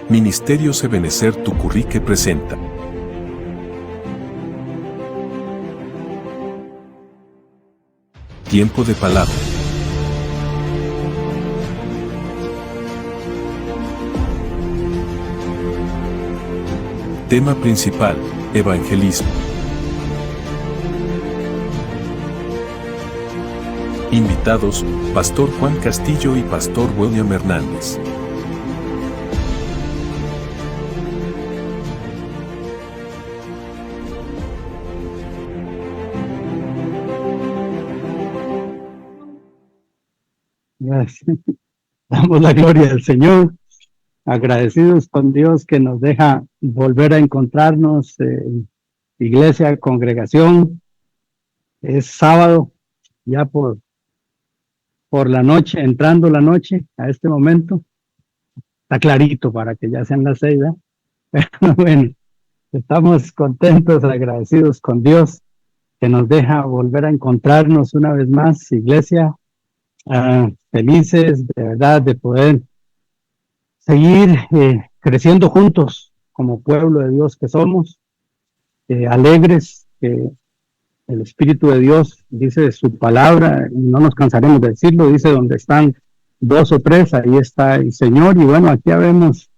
Ministerios Ebenecer Tucurrique presenta. Tiempo de palabra. Tema principal: evangelismo. Invitados: Pastor Juan Castillo y Pastor William Hernández. Gracias. Damos la gloria al Señor, agradecidos con Dios que nos deja volver a encontrarnos, iglesia, congregación. Es sábado, ya por la noche, entrando la noche a este momento. Está clarito para que ya sean las 6, ¿eh? Pero bueno, estamos contentos, agradecidos con Dios que nos deja volver a encontrarnos una vez más, iglesia. Felices de verdad de poder seguir creciendo juntos como pueblo de Dios que somos, alegres que el Espíritu de Dios dice su palabra, y no nos cansaremos de decirlo, dice: donde están 2 o 3, ahí está el Señor. Y bueno, aquí vemos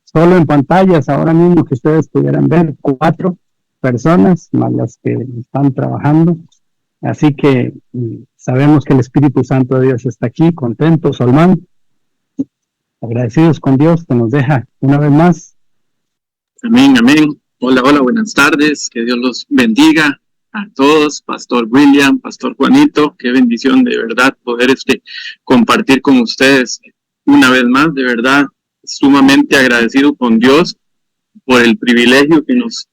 solo en pantallas ahora mismo que ustedes pudieran ver 4 personas más las que están trabajando. Así que sabemos que el Espíritu Santo de Dios está aquí, contentos, Solmán, agradecidos con Dios que nos deja una vez más. Amén, amén. Hola, buenas tardes. Que Dios los bendiga a todos. Pastor William, Pastor Juanito, qué bendición de verdad poder compartir con ustedes una vez más. De verdad, sumamente agradecido con Dios por el privilegio que nos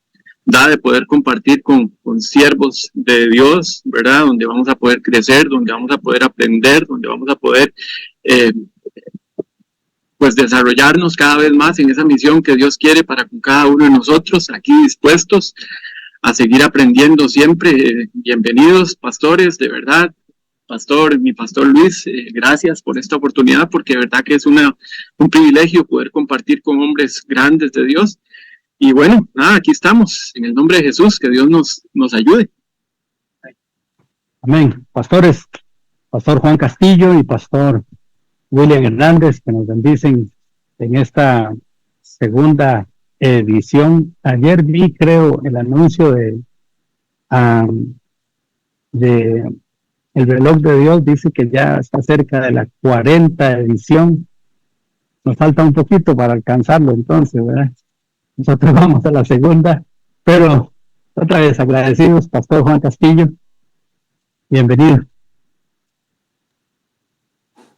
da de poder compartir con siervos de Dios, ¿verdad? Donde vamos a poder crecer, donde vamos a poder aprender, donde vamos a poder pues desarrollarnos cada vez más en esa misión que Dios quiere para con cada uno de nosotros, aquí dispuestos a seguir aprendiendo siempre. Bienvenidos, pastores, de verdad. Mi pastor Luis, gracias por esta oportunidad, porque de verdad que es un privilegio poder compartir con hombres grandes de Dios. Y bueno, aquí estamos, en el nombre de Jesús, que Dios nos ayude. Amén. Pastores, Pastor Juan Castillo y Pastor William Hernández, que nos bendicen en esta segunda edición. Ayer vi, creo, el anuncio de el reloj de Dios, dice que ya está cerca de la 40 edición. Nos falta un poquito para alcanzarlo entonces, ¿verdad? Nosotros vamos a la segunda, pero otra vez agradecidos, Pastor Juan Castillo. Bienvenido.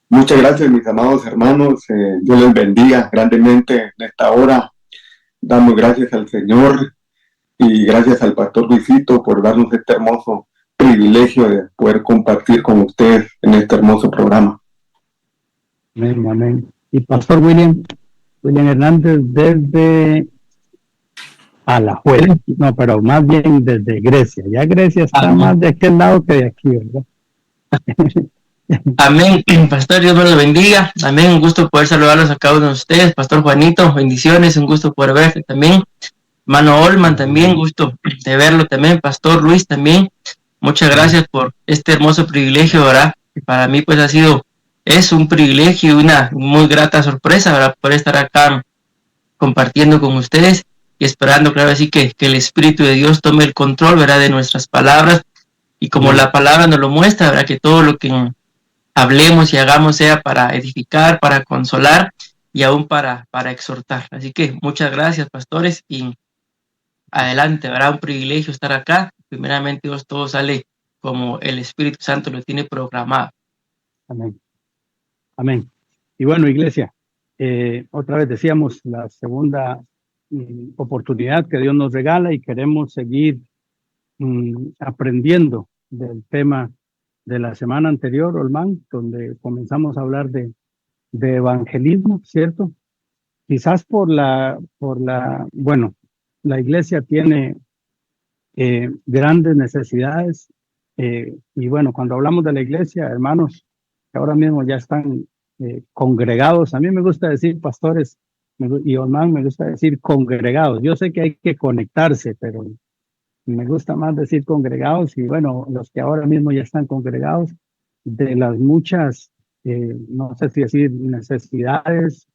Muchas gracias, mis amados hermanos. Dios les bendiga grandemente en esta hora. Damos gracias al Señor y gracias al Pastor Luisito por darnos este hermoso privilegio de poder compartir con ustedes en este hermoso programa. Amén, amén. Y Pastor William Hernández desde Alajuela, no, pero más bien desde Grecia. Ya Grecia está más de aquel lado que de aquí, ¿verdad? Amén, Pastor, Dios me lo bendiga. Amén, un gusto poder saludarlos a cada uno de ustedes. Pastor Juanito, bendiciones, un gusto poder verte también. Hermano Olman también, gusto de verlo también. Pastor Luis también, muchas gracias por este hermoso privilegio, ¿verdad? Que para mí pues es un privilegio y una muy grata sorpresa, ¿verdad? Poder estar acá compartiendo con ustedes y esperando, claro, así que el Espíritu de Dios tome el control, ¿verdad? De nuestras palabras, y como la palabra nos lo muestra, ¿verdad? Que todo lo que hablemos y hagamos sea para edificar, para consolar y aún para exhortar. Así que muchas gracias, pastores, y adelante, ¿verdad? Un privilegio estar acá. Primeramente, Dios, todo sale como el Espíritu Santo lo tiene programado. Amén. Amén. Y bueno, iglesia, otra vez decíamos, la segunda oportunidad que Dios nos regala, y queremos seguir aprendiendo del tema de la semana anterior, Olman, donde comenzamos a hablar de evangelismo, ¿cierto? Quizás bueno, la iglesia tiene grandes necesidades, y bueno, cuando hablamos de la iglesia, hermanos que ahora mismo ya están congregados, a mí me gusta decir, pastores, y Olman me gusta decir congregados. Yo sé que hay que conectarse, pero me gusta más decir congregados y bueno, los que ahora mismo ya están congregados, de las muchas, no sé si decir necesidades,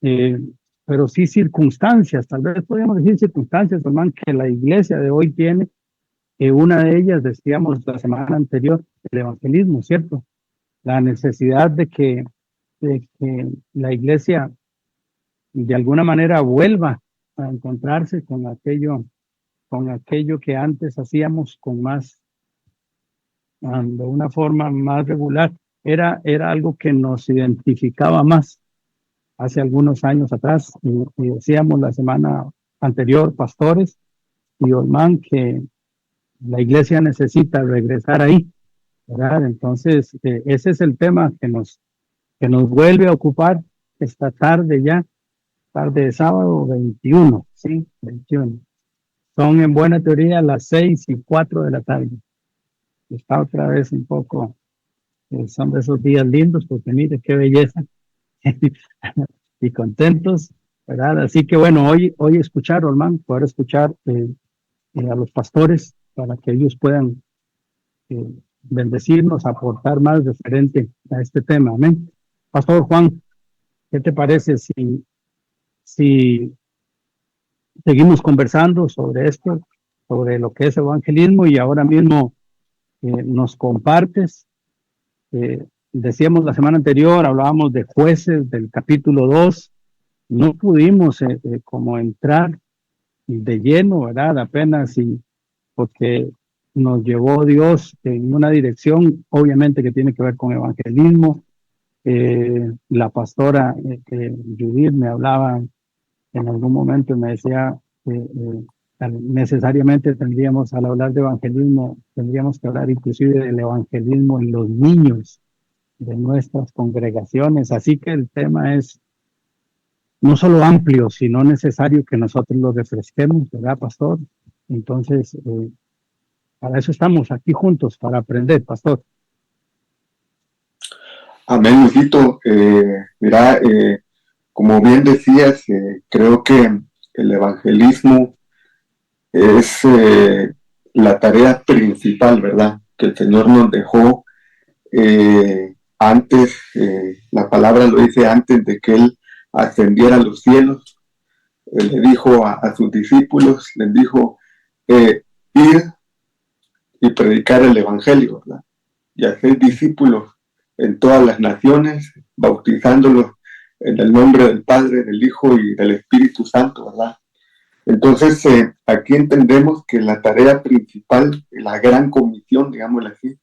eh, pero sí circunstancias, tal vez podríamos decir circunstancias, Olman, que la iglesia de hoy tiene. Una de ellas, decíamos la semana anterior, el evangelismo, ¿cierto? La necesidad de que la iglesia de alguna manera vuelva a encontrarse con aquello que antes hacíamos con más, de una forma más regular. Era algo que nos identificaba más hace algunos años atrás. Y decíamos la semana anterior, pastores y Olman, que la iglesia necesita regresar ahí, ¿verdad? Entonces, ese es el tema que nos vuelve a ocupar esta tarde ya, tarde de sábado 21, ¿sí? 21. Son en buena teoría las 6:04 de la tarde. Está otra vez un poco, son de esos días lindos, porque mire qué belleza, y contentos, ¿verdad? Así que bueno, hoy escuchar, Olman, poder escuchar a los pastores para que ellos puedan bendecirnos, aportar más referente a este tema. Amén. Pastor Juan, ¿qué te parece si seguimos conversando sobre esto, sobre lo que es evangelismo y ahora mismo nos compartes? Decíamos la semana anterior, hablábamos de Jueces del capítulo 2, no pudimos como entrar de lleno, ¿verdad? Apenas porque nos llevó Dios en una dirección, obviamente que tiene que ver con evangelismo. La pastora Judith me hablaba en algún momento y me decía necesariamente tendríamos, al hablar de evangelismo, tendríamos que hablar inclusive del evangelismo en los niños de nuestras congregaciones. Así que el tema es no solo amplio, sino necesario que nosotros lo refresquemos, ¿verdad, pastor? Entonces, para eso estamos aquí juntos, para aprender, pastor. Amén, hijito. Mira, como bien decías, creo que el evangelismo es la tarea principal, ¿verdad? Que el Señor nos dejó antes, la palabra lo dice antes de que Él ascendiera a los cielos. Él le dijo a sus discípulos, les dijo, ir y predicar el evangelio, ¿verdad? Y hacer discípulos en todas las naciones, bautizándolos en el nombre del Padre, del Hijo y del Espíritu Santo, ¿verdad? Entonces, aquí entendemos que la tarea principal, la gran comisión, digámoslo así,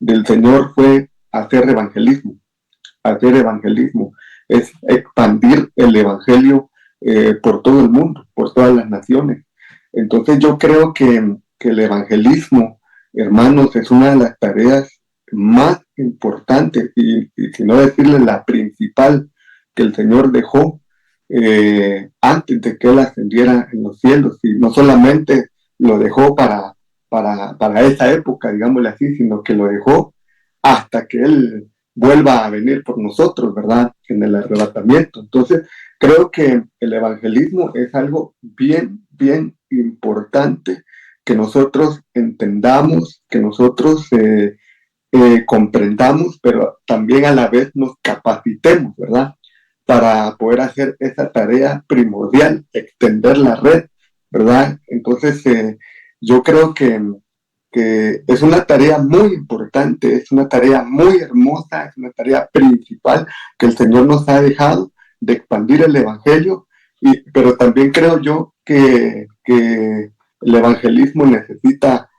del Señor fue hacer evangelismo. Hacer evangelismo es expandir el evangelio por todo el mundo, por todas las naciones. Entonces, yo creo que el evangelismo, hermanos, es una de las tareas más importantes y si no decirle la principal que el Señor dejó antes de que Él ascendiera en los cielos, y no solamente lo dejó para esa época, digámosle así, sino que lo dejó hasta que Él vuelva a venir por nosotros, ¿verdad? En el arrebatamiento. Entonces, creo que el evangelismo es algo bien, bien importante que nosotros entendamos, que nosotros comprendamos, pero también a la vez nos capacitemos, ¿verdad? Para poder hacer esa tarea primordial, extender la red, ¿verdad? Entonces, yo creo que es una tarea muy importante, es una tarea muy hermosa, es una tarea principal que el Señor nos ha dejado de expandir el Evangelio, pero también creo yo que el evangelismo necesita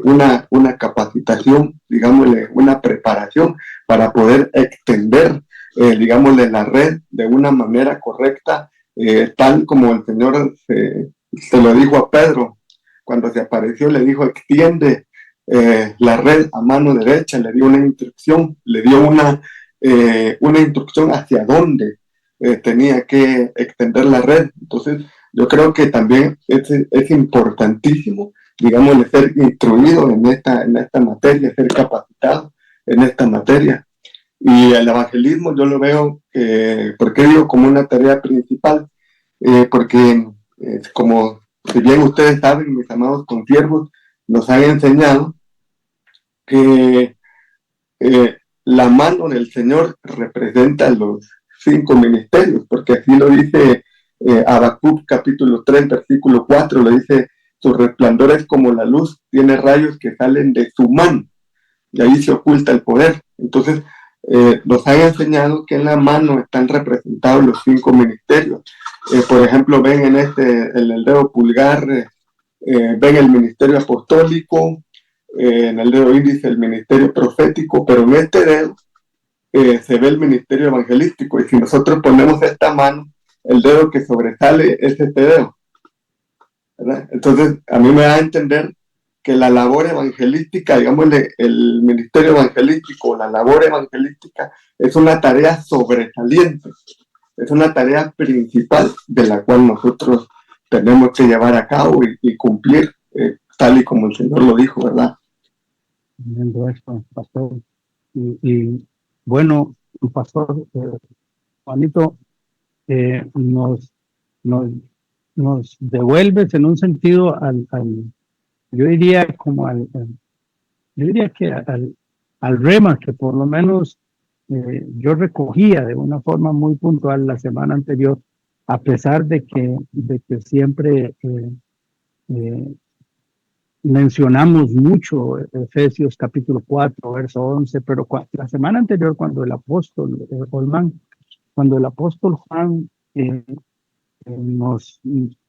una capacitación, digámosle, una preparación para poder extender, digámosle, la red de una manera correcta, tal como el Señor se lo dijo a Pedro. Cuando se apareció, le dijo, extiende la red a mano derecha, le dio una instrucción, le dio una instrucción hacia dónde tenía que extender la red. Entonces, yo creo que también es importantísimo, digamos, ser instruido en esta materia, ser capacitado en esta materia. Y el evangelismo yo lo veo, ¿por qué digo como una tarea principal? Porque como si bien ustedes saben, mis amados consiervos, nos han enseñado que la mano del Señor representa los 5 ministerios, porque así lo dice Habacuc capítulo 3, versículo 4, lo dice: su resplandor es como la luz, tiene rayos que salen de su mano, y ahí se oculta el poder. Entonces, nos han enseñado que en la mano están representados los 5 ministerios. Por ejemplo, ven en el dedo pulgar, ven el ministerio apostólico, en el dedo índice el ministerio profético, pero en este dedo se ve el ministerio evangelístico. Y si nosotros ponemos esta mano, el dedo que sobresale es este dedo, ¿verdad? Entonces, a mí me da a entender que la labor evangelística, digámosle, el ministerio evangelístico, la labor evangelística, es una tarea sobresaliente, es una tarea principal de la cual nosotros tenemos que llevar a cabo y cumplir, tal y como el Señor lo dijo, ¿verdad? Viendo esto, pastor. Y bueno, pastor Juanito, nos devuelves en un sentido yo diría que al rema que por lo menos yo recogía de una forma muy puntual la semana anterior, a pesar de que siempre mencionamos mucho Efesios capítulo 4, verso 11, pero la semana anterior cuando el apóstol cuando el apóstol Juan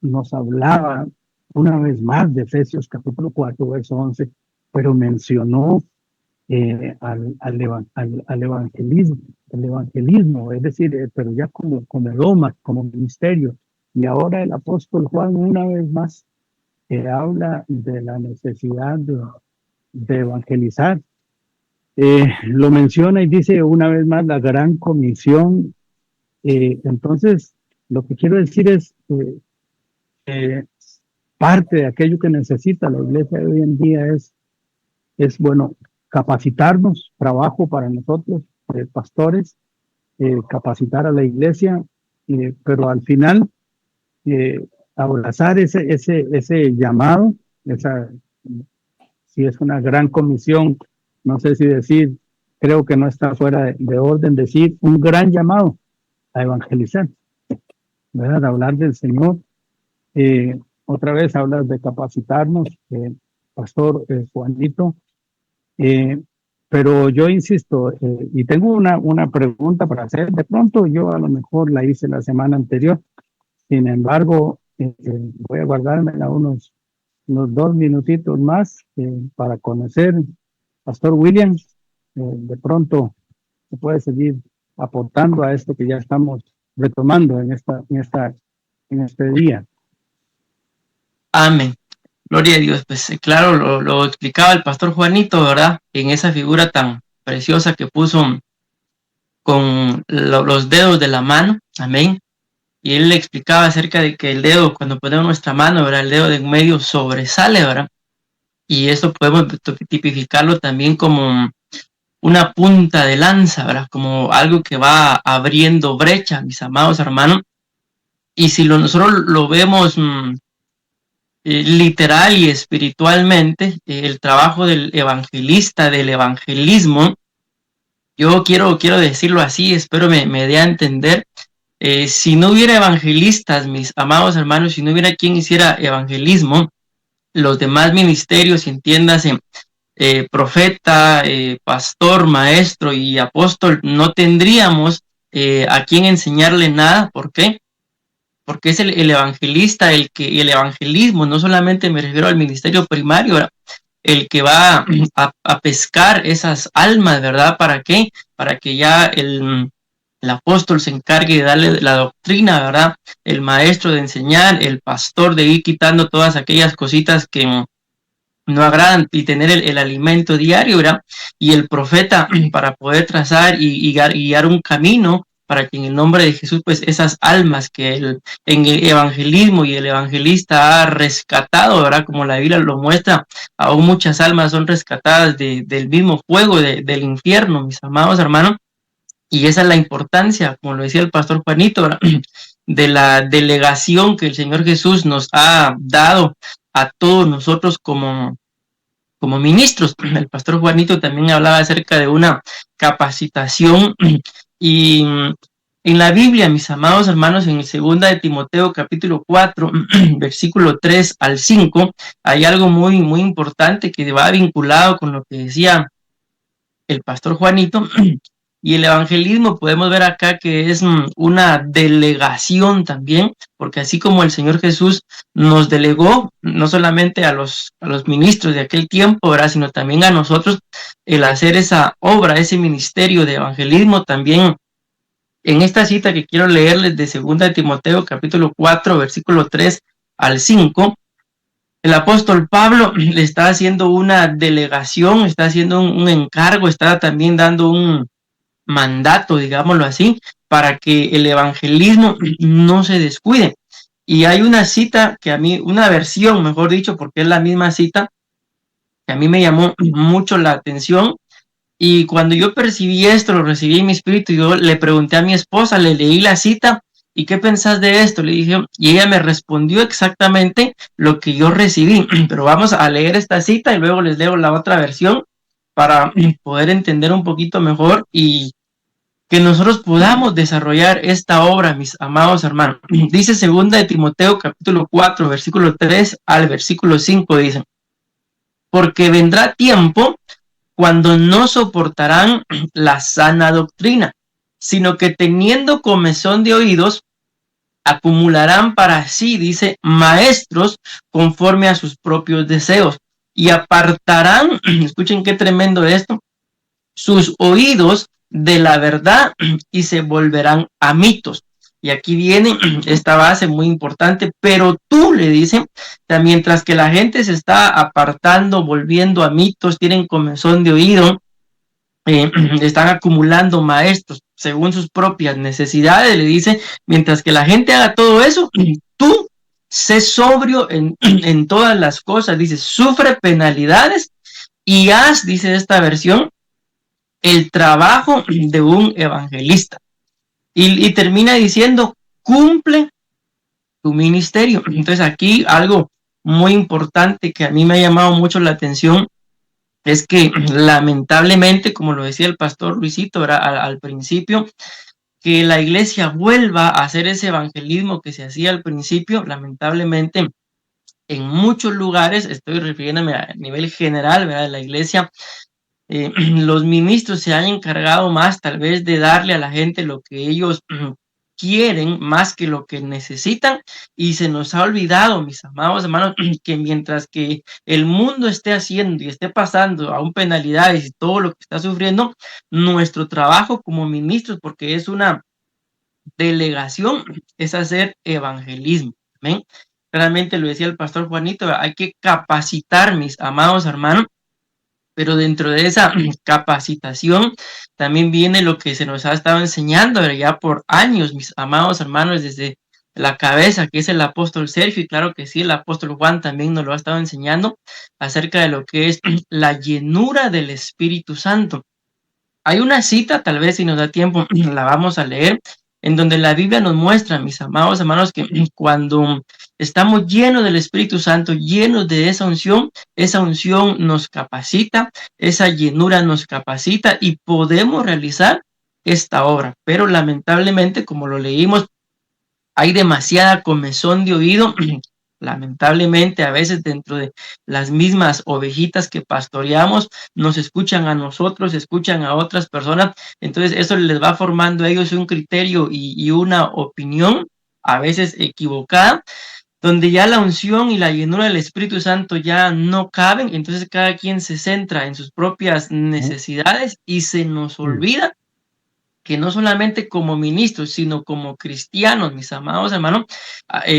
nos hablaba una vez más de Efesios capítulo 4, verso 11, pero mencionó al evangelismo, es decir, pero ya como doma, como ministerio. Y ahora el apóstol Juan una vez más habla de la necesidad de evangelizar. Lo menciona y dice una vez más la gran comisión. Entonces, lo que quiero decir es parte de aquello que necesita la iglesia de hoy en día es bueno, capacitarnos, trabajo para nosotros, pastores, capacitar a la iglesia, pero al final abrazar ese llamado, si es una gran comisión, no sé si decir, creo que no está fuera de orden decir un gran llamado a evangelizar, ¿verdad? A hablar del Señor. Otra vez hablas de capacitarnos, pastor Juanito, pero yo insisto, y tengo una pregunta para hacer. De pronto yo a lo mejor la hice la semana anterior, sin embargo, voy a guardármela unos 2 minutitos más para conocer pastor William. De pronto se puede seguir aportando a esto que ya estamos retomando en este día. Amén. Gloria a Dios. Pues claro, lo explicaba el pastor Juanito, ¿verdad? En esa figura tan preciosa que puso con los dedos de la mano. Amén. Y él le explicaba acerca de que el dedo, cuando ponemos nuestra mano, ¿verdad? El dedo de en medio sobresale, ¿verdad? Y eso podemos tipificarlo también como una punta de lanza, ¿verdad? Como algo que va abriendo brecha, mis amados hermanos. Y si nosotros lo vemos literal y espiritualmente, el trabajo del evangelista, del evangelismo, yo quiero decirlo así, espero me dé a entender. Si no hubiera evangelistas, mis amados hermanos, si no hubiera quien hiciera evangelismo, los demás ministerios, entiéndase, profeta, pastor, maestro y apóstol, no tendríamos a quien enseñarle nada. ¿Por qué? Porque es el evangelista el evangelismo, no solamente me refiero al ministerio primario, ¿verdad? El que va a pescar esas almas, ¿verdad? ¿Para qué? Para que ya el apóstol se encargue de darle la doctrina, ¿verdad? El maestro de enseñar, el pastor de ir quitando todas aquellas cositas que no agradan y tener el alimento diario, ¿verdad? Y el profeta para poder trazar y guiar un camino para que en el nombre de Jesús, pues esas almas que en el evangelismo y el evangelista ha rescatado, ¿verdad? Como la Biblia lo muestra, aún muchas almas son rescatadas del mismo fuego del infierno, mis amados hermanos. Y esa es la importancia, como lo decía el pastor Juanito, ¿verdad? De la delegación que el Señor Jesús nos ha dado a todos nosotros como ministros. El pastor Juanito también hablaba acerca de una capacitación y en la Biblia, mis amados hermanos, en 2 de Timoteo capítulo 4, versículo 3 al 5, hay algo muy, muy importante que va vinculado con lo que decía el pastor Juanito. Y el evangelismo podemos ver acá que es una delegación también, porque así como el Señor Jesús nos delegó, no solamente a los ministros de aquel tiempo, ¿verdad?, sino también a nosotros, el hacer esa obra, ese ministerio de evangelismo también. En esta cita que quiero leerles de 2 de Timoteo, capítulo 4, versículo 3 al 5, el apóstol Pablo le está haciendo una delegación, está haciendo un encargo, está también dando un mandato, digámoslo así, para que el evangelismo no se descuide. Y hay una cita que a mí, una versión, mejor dicho, porque es la misma cita, que a mí me llamó mucho la atención. Y cuando yo percibí esto, lo recibí en mi espíritu, yo le pregunté a mi esposa, le leí la cita, ¿y qué pensás de esto? Le dije, y ella me respondió exactamente lo que yo recibí. Pero vamos a leer esta cita y luego les leo la otra versión para poder entender un poquito mejor y que nosotros podamos desarrollar esta obra, mis amados hermanos. Dice 2 de Timoteo capítulo 4, versículo 3 al versículo 5, dicen, porque vendrá tiempo cuando no soportarán la sana doctrina, sino que teniendo comezón de oídos, acumularán para sí, dice, maestros conforme a sus propios deseos, y apartarán, escuchen qué tremendo esto, sus oídos de la verdad y se volverán a mitos. Y aquí viene esta base muy importante, pero tú, le dicen, mientras que la gente se está apartando, volviendo a mitos, tienen comezón de oído, están acumulando maestros según sus propias necesidades, le dice, mientras que la gente haga todo eso, tú sé sobrio en todas las cosas, dice, sufre penalidades y haz, dice esta versión, el trabajo de un evangelista. Y termina diciendo, cumple tu ministerio. Entonces aquí algo muy importante que a mí me ha llamado mucho la atención es que lamentablemente, como lo decía el pastor Luisito al principio, que la iglesia vuelva a hacer ese evangelismo que se hacía al principio, lamentablemente en muchos lugares, estoy refiriéndome a nivel general, ¿verdad?, de la iglesia, los ministros se han encargado más tal vez de darle a la gente lo que ellos quieren más que lo que necesitan, y se nos ha olvidado, mis amados hermanos, que mientras que el mundo esté haciendo y esté pasando aún penalidades y todo lo que está sufriendo, nuestro trabajo como ministros, porque es una delegación, es hacer evangelismo. ¿Amén? Claramente lo decía el pastor Juanito, hay que capacitar, mis amados hermanos, pero dentro de esa capacitación también viene lo que se nos ha estado enseñando ya por años, mis amados hermanos, desde la cabeza, que es el apóstol Sergio, y claro que sí, el apóstol Juan también nos lo ha estado enseñando acerca de lo que es la llenura del Espíritu Santo. Hay una cita, tal vez si nos da tiempo, la vamos a leer, en donde la Biblia nos muestra, mis amados hermanos, que cuando estamos llenos del Espíritu Santo, llenos de esa unción nos capacita, esa llenura nos capacita y podemos realizar esta obra. Pero lamentablemente, como lo leímos, hay demasiada comezón de oído. Lamentablemente, a veces dentro de las mismas ovejitas que pastoreamos, nos escuchan a nosotros, escuchan a otras personas. Entonces, eso les va formando a ellos un criterio y una opinión, a veces equivocada, donde ya la unción y la llenura del Espíritu Santo ya no caben. Entonces, cada quien se centra en sus propias necesidades y se nos olvida que no solamente como ministros, sino como cristianos, mis amados hermanos,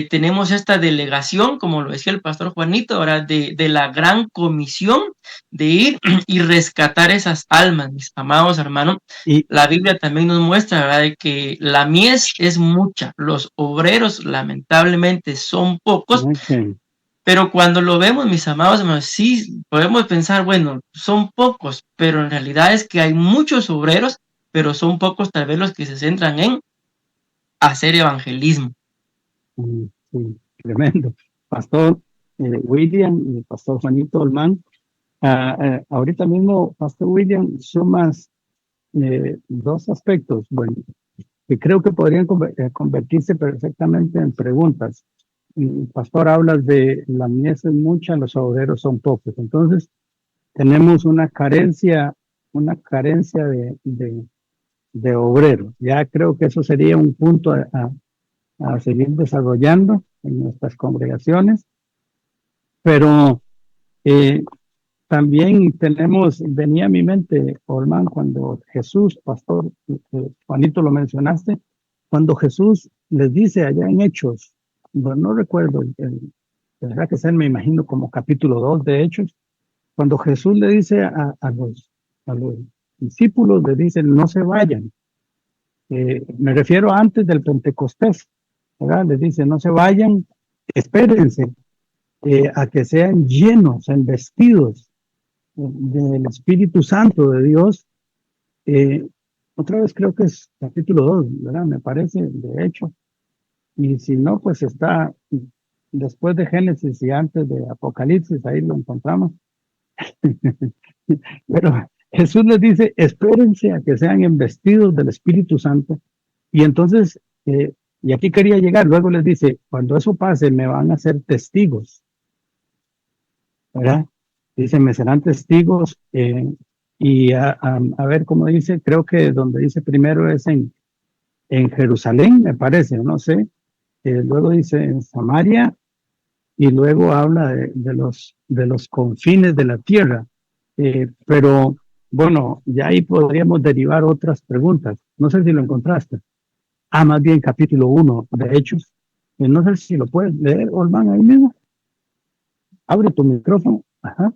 tenemos esta delegación, como lo decía el pastor Juanito, ahora de la gran comisión de ir y rescatar esas almas, mis amados hermanos. Y la Biblia también nos muestra, ¿verdad?, de que la mies es mucha, los obreros lamentablemente son pocos. Okay. Pero cuando lo vemos, mis amados hermanos, sí podemos pensar, bueno, son pocos, pero en realidad es que hay muchos obreros, pero son pocos tal vez los que se centran en hacer evangelismo. Sí, tremendo. Pastor William y Pastor Juanito Olmán, ahorita mismo, Pastor William, sumas dos aspectos, bueno, que creo que podrían convertirse perfectamente en preguntas. Pastor, hablas de la mies es mucha, los obreros son pocos. Entonces, tenemos una carencia de obreros. Ya creo que eso sería un punto a seguir desarrollando en nuestras congregaciones, pero también venía a mi mente, Olman, cuando Jesús, Pastor Juanito lo mencionaste, cuando Jesús les dice allá en Hechos, no recuerdo, tendrá que ser, me imagino, como capítulo 2 de Hechos, cuando Jesús le dice a los discípulos, le dice, no se vayan. Me refiero antes del Pentecostés, ¿verdad? Les dice, no se vayan, espérense a que sean llenos, investidos del Espíritu Santo de Dios. Otra vez creo que es capítulo 2, ¿verdad? Me parece, de hecho. Y si no, pues está después de Génesis y antes de Apocalipsis, ahí lo encontramos. Pero Jesús les dice, espérense a que sean investidos del Espíritu Santo. Y entonces, y aquí quería llegar, luego les dice, cuando eso pase, me van a ser testigos, ¿verdad? Dice, me serán testigos, y a ver cómo dice, creo que donde dice primero es en Jerusalén, me parece, no sé, luego dice en Samaria, y luego habla de los confines de la tierra. Pero bueno, ya ahí podríamos derivar otras preguntas. No sé si lo encontraste. Más bien capítulo 1 de Hechos. No sé si lo puedes leer, Olman, ahí mismo. Abre tu micrófono. Ajá.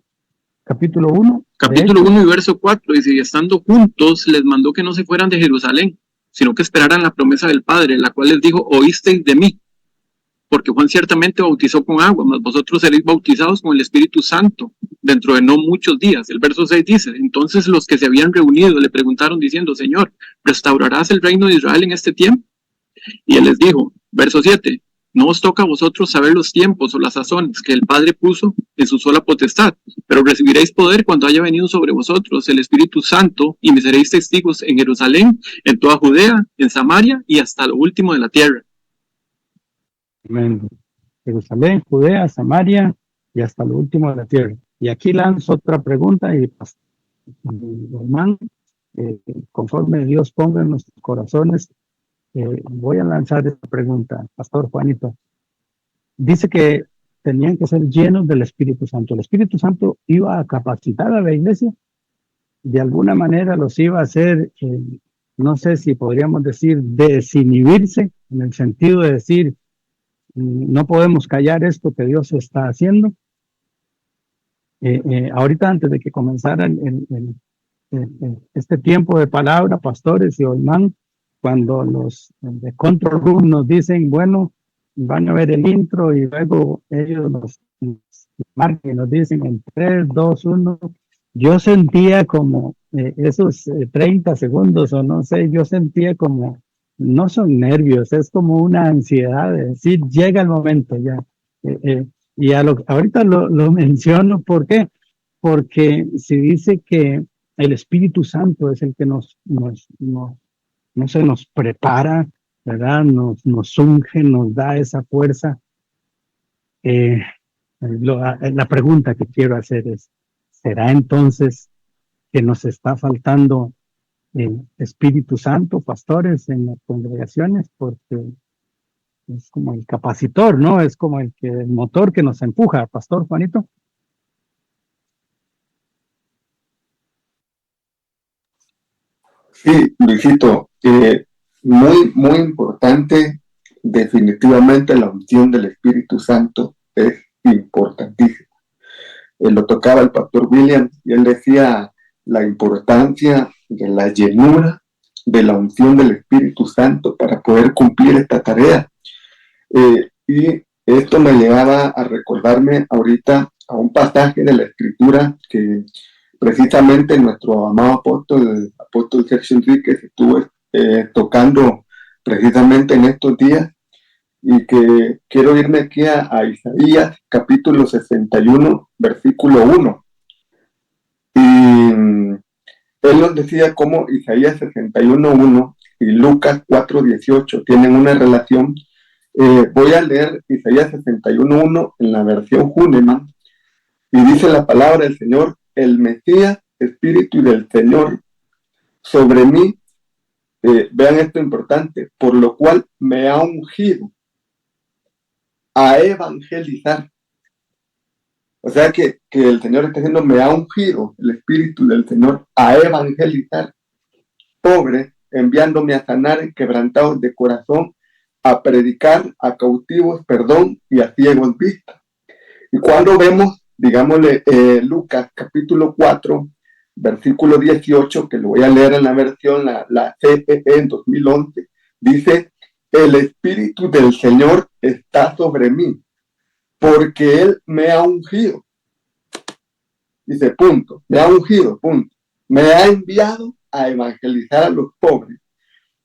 Capítulo 1. Capítulo 1 y verso 4 dice, y estando juntos les mandó que no se fueran de Jerusalén, sino que esperaran la promesa del Padre, la cual les dijo, oísteis de mí. Porque Juan ciertamente bautizó con agua, mas vosotros seréis bautizados con el Espíritu Santo dentro de no muchos días. El verso 6 dice, entonces los que se habían reunido le preguntaron diciendo, Señor, ¿restaurarás el reino de Israel en este tiempo? Y él les dijo, verso 7, no os toca a vosotros saber los tiempos o las sazones que el Padre puso en su sola potestad, pero recibiréis poder cuando haya venido sobre vosotros el Espíritu Santo y me seréis testigos en Jerusalén, en toda Judea, en Samaria y hasta lo último de la tierra. Amén. Jerusalén, Judea, Samaria y hasta lo último de la tierra. Y aquí lanzo otra pregunta y hermano, conforme Dios ponga en nuestros corazones, voy a lanzar esta pregunta, Pastor Juanito. Dice que tenían que ser llenos del Espíritu Santo. El Espíritu Santo iba a capacitar a la iglesia, de alguna manera los iba a hacer, no sé si podríamos decir, desinhibirse, en el sentido de decir, no podemos callar esto que Dios está haciendo. Ahorita antes de que comenzara este tiempo de palabra, pastores y Olman, cuando los de Control Room nos dicen, bueno, van a ver el intro y luego ellos nos marcan y nos dicen en 3, 2, 1, yo sentía como esos 30 segundos o no sé, yo sentía como, no son nervios, es como una ansiedad de decir, llega el momento ya. Y ahorita lo menciono, ¿por qué? Porque se dice que el Espíritu Santo es el que no se nos prepara, ¿verdad? Nos unge, nos da esa fuerza. La pregunta que quiero hacer es, ¿será entonces que nos está faltando el Espíritu Santo, pastores, en las congregaciones? Porque es como el capacitor, ¿no? Es como el motor que nos empuja, Pastor Juanito. Sí, Luisito, muy importante, definitivamente la unción del Espíritu Santo es importantísima. Lo tocaba el pastor William y él decía la importancia de la llenura de la unción del Espíritu Santo para poder cumplir esta tarea. Y esto me llevaba a recordarme ahorita a un pasaje de la Escritura que precisamente nuestro amado apóstol Sergio Enríquez estuvo tocando precisamente en estos días, y que quiero irme aquí a Isaías capítulo 61, versículo 1. Y él nos decía cómo Isaías 61:1 y Lucas 4:18 tienen una relación. Voy a leer Isaías 61:1 en la versión Hünemann, y dice la palabra del Señor: el Mesías, Espíritu del Señor, sobre mí, vean esto importante, por lo cual me ha ungido a evangelizar. O sea que el Señor está diciendo: me ha ungido el Espíritu del Señor a evangelizar pobres, enviándome a sanar quebrantados de corazón, a predicar a cautivos perdón y a ciegos vista. Y cuando vemos, digámosle, Lucas capítulo 4, versículo 18, que lo voy a leer en la versión, la CEE en 2011, dice: el Espíritu del Señor está sobre mí, porque Él me ha ungido. Dice, punto, me ha ungido, punto. Me ha enviado a evangelizar a los pobres,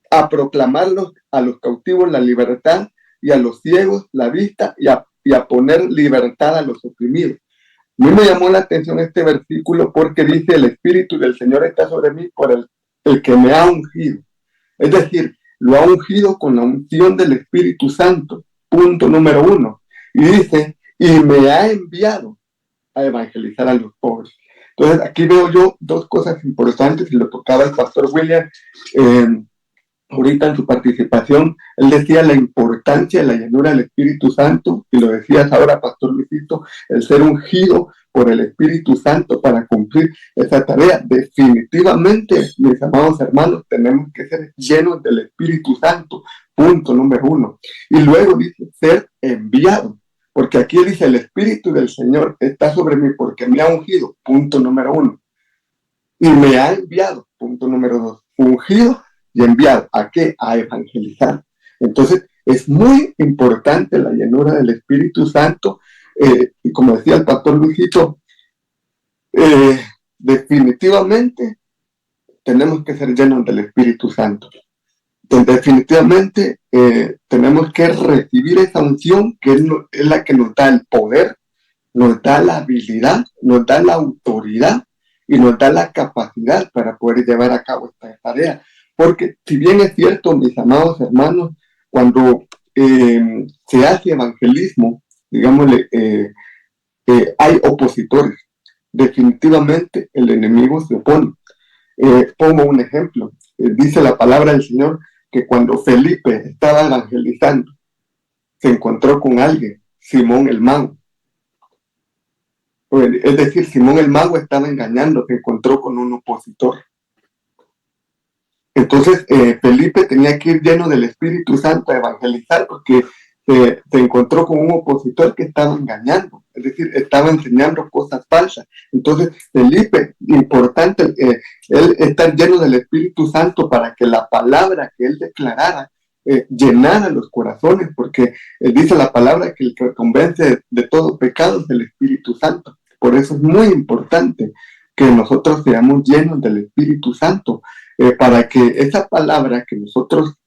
a proclamarlos a los cautivos la libertad, y a los ciegos la vista, y a poner libertad a los oprimidos. A mí me llamó la atención este versículo porque dice: el Espíritu del Señor está sobre mí por el que me ha ungido. Es decir, lo ha ungido con la unción del Espíritu Santo, punto número 1. Y dice: y me ha enviado a evangelizar a los pobres. Entonces aquí veo yo dos cosas importantes, y lo tocaba el pastor William ahorita en su participación. Él decía la importancia de la llenura del Espíritu Santo, y lo decías ahora, pastor Luisito, el ser ungido por el Espíritu Santo para cumplir esa tarea. Definitivamente, mis amados hermanos, tenemos que ser llenos del Espíritu Santo, punto número 1. Y luego dice ser enviado, porque aquí dice: el Espíritu del Señor está sobre mí porque me ha ungido, punto número 1. Y me ha enviado, punto número 2. Ungido y enviado. ¿A qué? A evangelizar. Entonces, es muy importante la llenura del Espíritu Santo. Y como decía el pastor Luisito, definitivamente tenemos que ser llenos del Espíritu Santo. Definitivamente tenemos que recibir esa unción, que es la que nos da el poder, nos da la habilidad, nos da la autoridad y nos da la capacidad para poder llevar a cabo esta tarea. Porque si bien es cierto, mis amados hermanos, cuando se hace evangelismo, digámosle, hay opositores. Definitivamente el enemigo se opone. Pongo un ejemplo. Dice la palabra del Señor que cuando Felipe estaba evangelizando, se encontró con alguien, Simón el mago. Es decir, Simón el mago estaba engañando, se encontró con un opositor. Entonces, Felipe tenía que ir lleno del Espíritu Santo a evangelizar, porque se encontró con un opositor que estaba engañando, es decir, estaba enseñando cosas falsas. Entonces, Felipe, importante, él estar lleno del Espíritu Santo para que la palabra que él declarara llenara los corazones, porque dice la palabra que el que convence de todo pecado es el Espíritu Santo. Por eso es muy importante que nosotros seamos llenos del Espíritu Santo, para que esa palabra que nosotros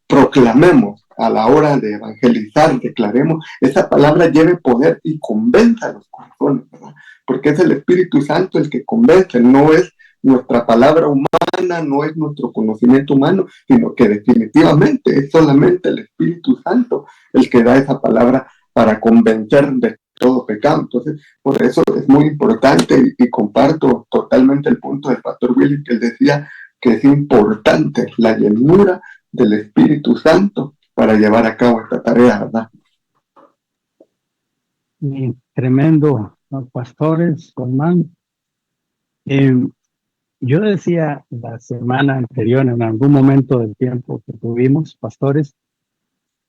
proclamemos a la hora de evangelizar, declaremos, esa palabra lleve poder y convenza a los corazones, ¿verdad? Porque es el Espíritu Santo el que convence, no es nuestra palabra humana, no es nuestro conocimiento humano, sino que definitivamente es solamente el Espíritu Santo el que da esa palabra para convencer de todo pecado. Entonces, por eso es muy importante, y comparto totalmente el punto del pastor Willy, que él decía que es importante la llenura del Espíritu Santo para llevar a cabo esta tarea, ¿verdad? Y tremendo, los pastores, Colmán. Yo decía la semana anterior, en algún momento del tiempo que tuvimos, pastores,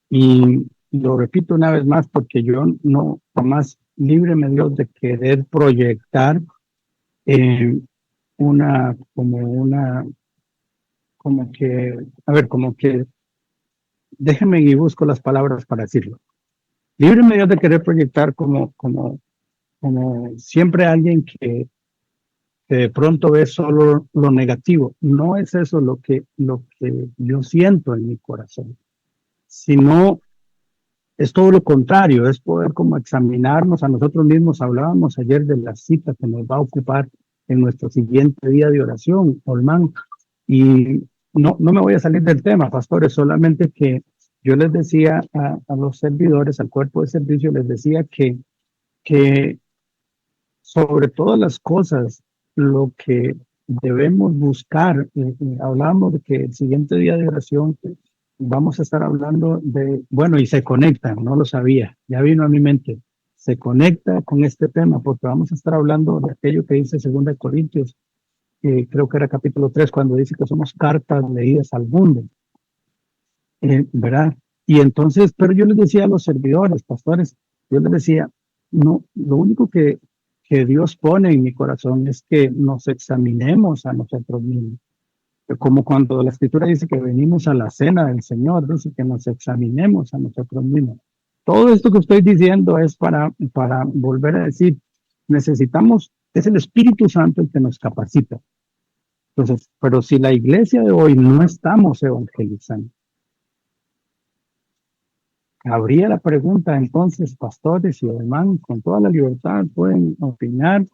y lo repito una vez más porque yo no, jamás, líbreme Dios de querer proyectar como que, déjeme y busco las palabras para decirlo. Líbreme Dios de querer proyectar como como siempre alguien que de pronto ve solo lo negativo. No es eso lo que yo siento en mi corazón, sino es todo lo contrario, es poder como examinarnos a nosotros mismos. Hablábamos ayer de la cita que nos va a ocupar en nuestro siguiente día de oración, Olman, y no me voy a salir del tema, pastores, solamente que yo les decía a los servidores, al cuerpo de servicio, les decía que sobre todas las cosas, lo que debemos buscar, hablamos de que el siguiente día de oración vamos a estar hablando de, bueno, y se conecta, no lo sabía, ya vino a mi mente, se conecta con este tema, porque vamos a estar hablando de aquello que dice 2 Corintios, creo que era capítulo 3, cuando dice que somos cartas leídas al mundo, ¿verdad? Y entonces, pero yo les decía a los servidores, pastores, yo les decía, no, lo único que Dios pone en mi corazón es que nos examinemos a nosotros mismos. Como cuando la Escritura dice que venimos a la cena del Señor, dice que nos examinemos a nosotros mismos. Todo esto que estoy diciendo es para volver a decir, necesitamos, es el Espíritu Santo el que nos capacita. Entonces, pero si la iglesia de hoy no estamos evangelizando, habría la pregunta entonces, pastores y hermanos, con toda la libertad pueden opinar.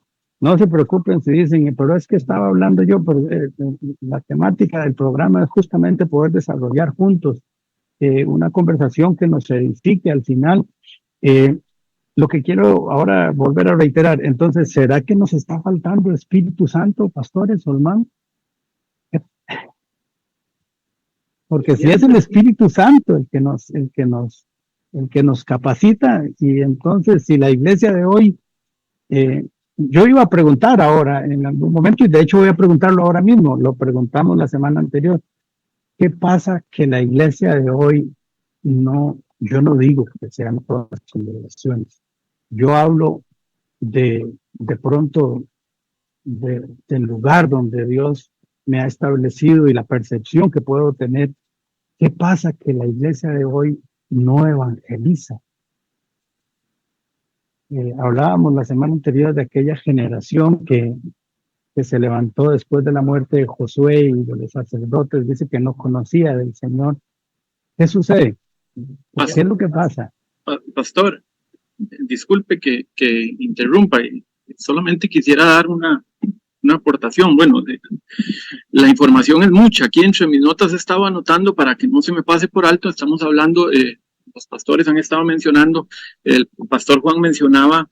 No se preocupen si dicen, pero es que estaba hablando yo, pero la temática del programa es justamente poder desarrollar juntos una conversación que nos edifique al final. Lo que quiero ahora volver a reiterar, entonces, ¿será que nos está faltando el Espíritu Santo, pastores, hermanos? Porque si es el Espíritu Santo el que nos capacita, y entonces si la iglesia de hoy, yo iba a preguntar ahora en algún momento, y de hecho voy a preguntarlo ahora mismo, lo preguntamos la semana anterior, ¿qué pasa que la iglesia de hoy no, yo no digo que sean todas las congregaciones, yo hablo de pronto del lugar donde Dios me ha establecido y la percepción que puedo tener? ¿Qué pasa que la iglesia de hoy no evangeliza? Hablábamos la semana anterior de aquella generación que se levantó después de la muerte de Josué y de los sacerdotes, dice que no conocía del Señor. ¿Qué sucede? ¿Qué es lo que pasa? Pastor, disculpe que interrumpa, solamente quisiera dar una aportación. Bueno, la información es mucha. Aquí entre mis notas estaba anotando para que no se me pase por alto. Estamos hablando, los pastores han estado mencionando, el pastor Juan mencionaba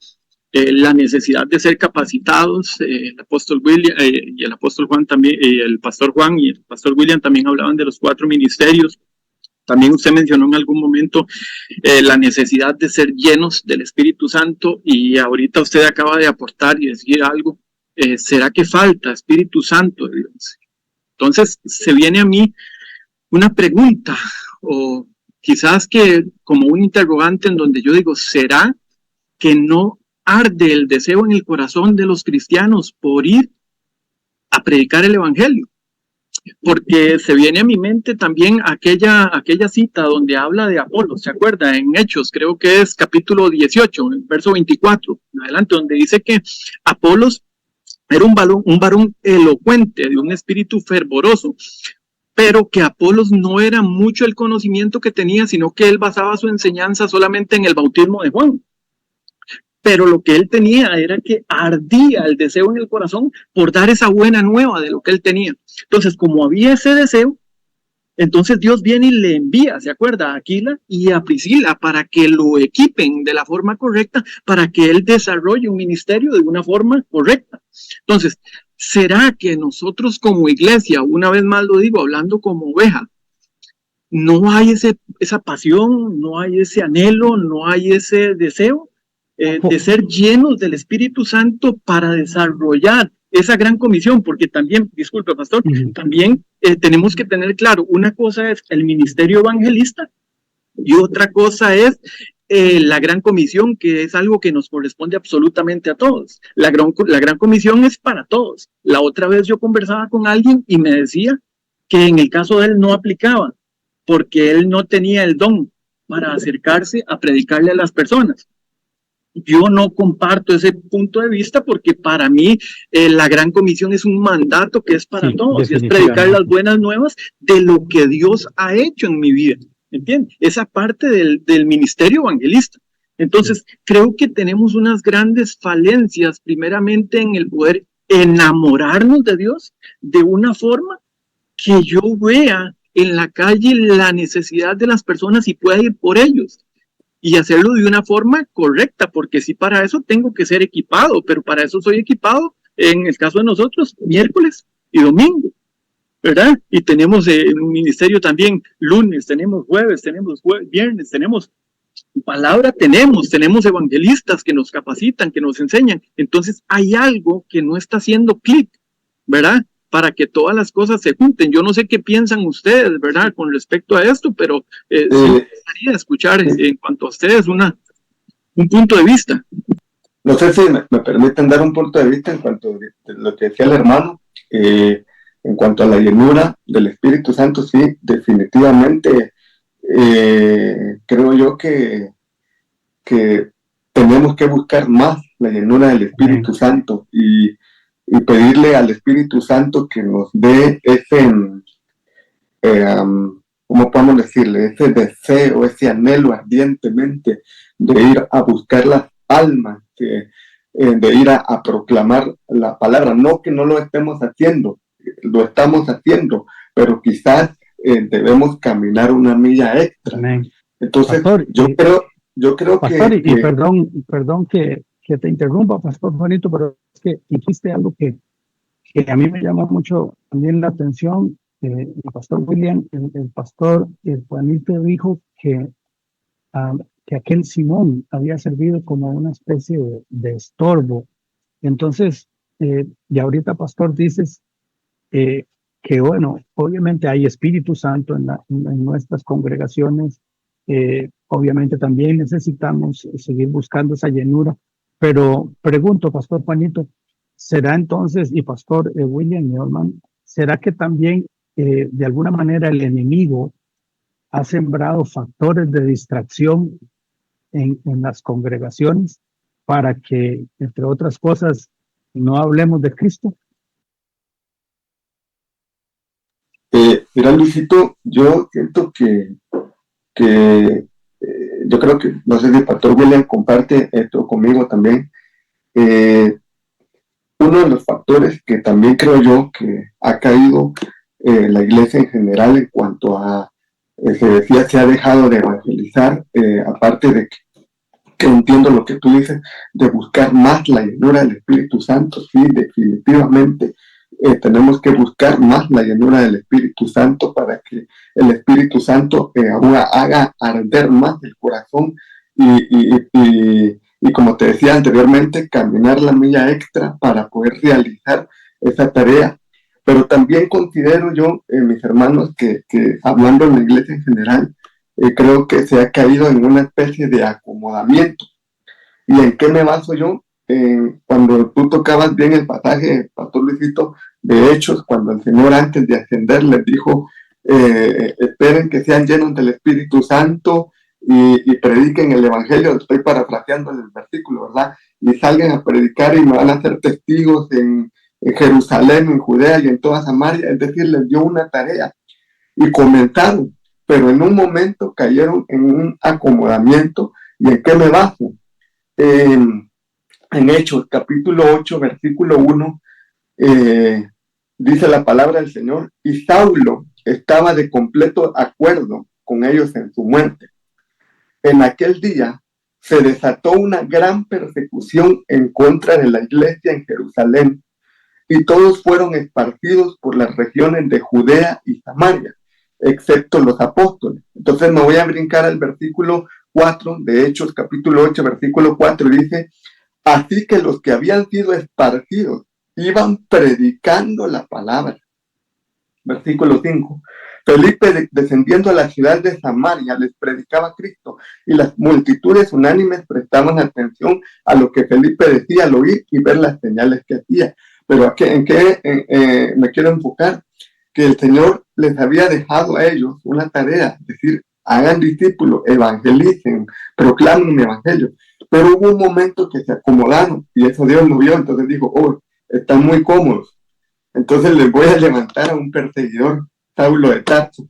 la necesidad de ser capacitados, el apóstol William y el apóstol Juan también, el pastor Juan y el pastor William también hablaban de los 4 ministerios. También usted mencionó en algún momento la necesidad de ser llenos del Espíritu Santo, y ahorita usted acaba de aportar y decir algo. ¿Será que falta Espíritu Santo de Dios? Entonces se viene a mí una pregunta, o quizás que como un interrogante, en donde yo digo, ¿será que no arde el deseo en el corazón de los cristianos por ir a predicar el Evangelio? Porque se viene a mi mente también aquella cita donde habla de Apolos, ¿se acuerda? En Hechos, creo que es capítulo 18, verso 24, en adelante, donde dice que Apolos era un varón elocuente, de un espíritu fervoroso, pero que Apolos no era mucho el conocimiento que tenía, sino que él basaba su enseñanza solamente en el bautismo de Juan. Pero lo que él tenía era que ardía el deseo en el corazón por dar esa buena nueva de lo que él tenía. Entonces, como había ese deseo, entonces Dios viene y le envía, ¿se acuerda? A Aquila y a Priscila para que lo equipen de la forma correcta, para que él desarrolle un ministerio de una forma correcta. Entonces, ¿será que nosotros como iglesia, una vez más lo digo, hablando como oveja, no hay esa pasión, no hay ese anhelo, no hay ese deseo de ser llenos del Espíritu Santo para desarrollar esa gran comisión? Porque también, disculpe, pastor, también tenemos que tener claro, una cosa es el ministerio evangelista y otra cosa es la gran comisión, que es algo que nos corresponde absolutamente a todos. La gran comisión es para todos. La otra vez yo conversaba con alguien y me decía que en el caso de él no aplicaba, porque él no tenía el don para acercarse a predicarle a las personas. yo no comparto ese punto de vista porque para mí la Gran Comisión es un mandato que es para todos y es predicar las buenas nuevas de lo que Dios ha hecho en mi vida, ¿entiendes? Esa parte del ministerio evangelista. Entonces, creo que tenemos unas grandes falencias, primeramente en el poder enamorarnos de Dios de una forma que yo vea en la calle la necesidad de las personas y pueda ir por ellos. Y hacerlo de una forma correcta, porque si para eso tengo que ser equipado, pero para eso soy equipado, en el caso de nosotros, miércoles y domingo, ¿verdad? Y tenemos un ministerio también lunes, tenemos jueves, viernes, tenemos palabra, tenemos evangelistas que nos capacitan, que nos enseñan. Entonces hay algo que no está haciendo clic, ¿verdad? Para que todas las cosas se junten. Yo no sé qué piensan ustedes, ¿verdad? Con respecto a esto, pero sí me gustaría escuchar en cuanto a ustedes un punto de vista. No sé si me permiten dar un punto de vista en cuanto a lo que decía el hermano. En cuanto a la llenura del Espíritu Santo, sí, definitivamente creo yo que tenemos que buscar más la llenura del Espíritu Santo y pedirle al Espíritu Santo que nos dé ese, ¿cómo podemos decirle? Ese deseo, ese anhelo ardientemente de ir a buscar las almas, de ir a proclamar la palabra. No que no lo estemos haciendo, lo estamos haciendo, pero quizás debemos caminar una milla extra. Amén. Entonces, Pastor, yo creo Pastor, que... y perdón que te interrumpa, Pastor Juanito, pero es que dijiste algo que a mí me llamó mucho también la atención. El Pastor William, el Pastor Juanito dijo que aquel Simón había servido como una especie de estorbo. Entonces, y ahorita, Pastor, dices que, bueno, obviamente hay Espíritu Santo en nuestras congregaciones. Obviamente también necesitamos seguir buscando esa llenura, pero pregunto, Pastor Juanito, ¿será entonces, y Pastor William, mi hermano, será que también de alguna manera el enemigo ha sembrado factores de distracción en las congregaciones para que, entre otras cosas, no hablemos de Cristo? Mira, Luisito, yo siento que yo creo que, no sé si el Pastor William comparte esto conmigo también. Uno de los factores que también creo yo que ha caído la iglesia en general en cuanto a, se decía, se ha dejado de evangelizar, aparte de que entiendo lo que tú dices, de buscar más la llenura del Espíritu Santo. Sí, definitivamente tenemos que buscar más la llenura del Espíritu Santo para que el Espíritu Santo haga arder más el corazón y como te decía anteriormente, caminar la milla extra para poder realizar esa tarea. Pero también considero yo, mis hermanos, que hablando en la iglesia en general, creo que se ha caído en una especie de acomodamiento. ¿Y en qué me baso yo? Cuando tú tocabas bien el pasaje, Pastor Luisito, de Hechos, cuando el Señor antes de ascender les dijo, esperen que sean llenos del Espíritu Santo y prediquen el Evangelio. Estoy parafraseando el versículo, ¿verdad? Y salgan a predicar y me van a hacer testigos en Jerusalén, en Judea y en toda Samaria. Es decir, les dio una tarea y comenzaron, pero en un momento cayeron en un acomodamiento. ¿Y en qué me baso? En Hechos, capítulo 8, versículo 1, dice la palabra del Señor, y Saulo estaba de completo acuerdo con ellos en su muerte. En aquel día se desató una gran persecución en contra de la iglesia en Jerusalén, y todos fueron esparcidos por las regiones de Judea y Samaria, excepto los apóstoles. Entonces me voy a brincar al versículo 4 de Hechos, capítulo 8, versículo 4, y dice, así que los que habían sido esparcidos iban predicando la palabra. Versículo 5. Felipe, descendiendo a la ciudad de Samaria, les predicaba a Cristo, y las multitudes unánimes prestaban atención a lo que Felipe decía al oír y ver las señales que hacía. Pero ¿en qué me quiero enfocar? Que el Señor les había dejado a ellos una tarea, es decir, hagan discípulos, evangelicen, proclamen un evangelio. Pero hubo un momento que se acomodaron y eso Dios lo vio, entonces dijo, oh, están muy cómodos. Entonces les voy a levantar a un perseguidor, Saulo de Tarso.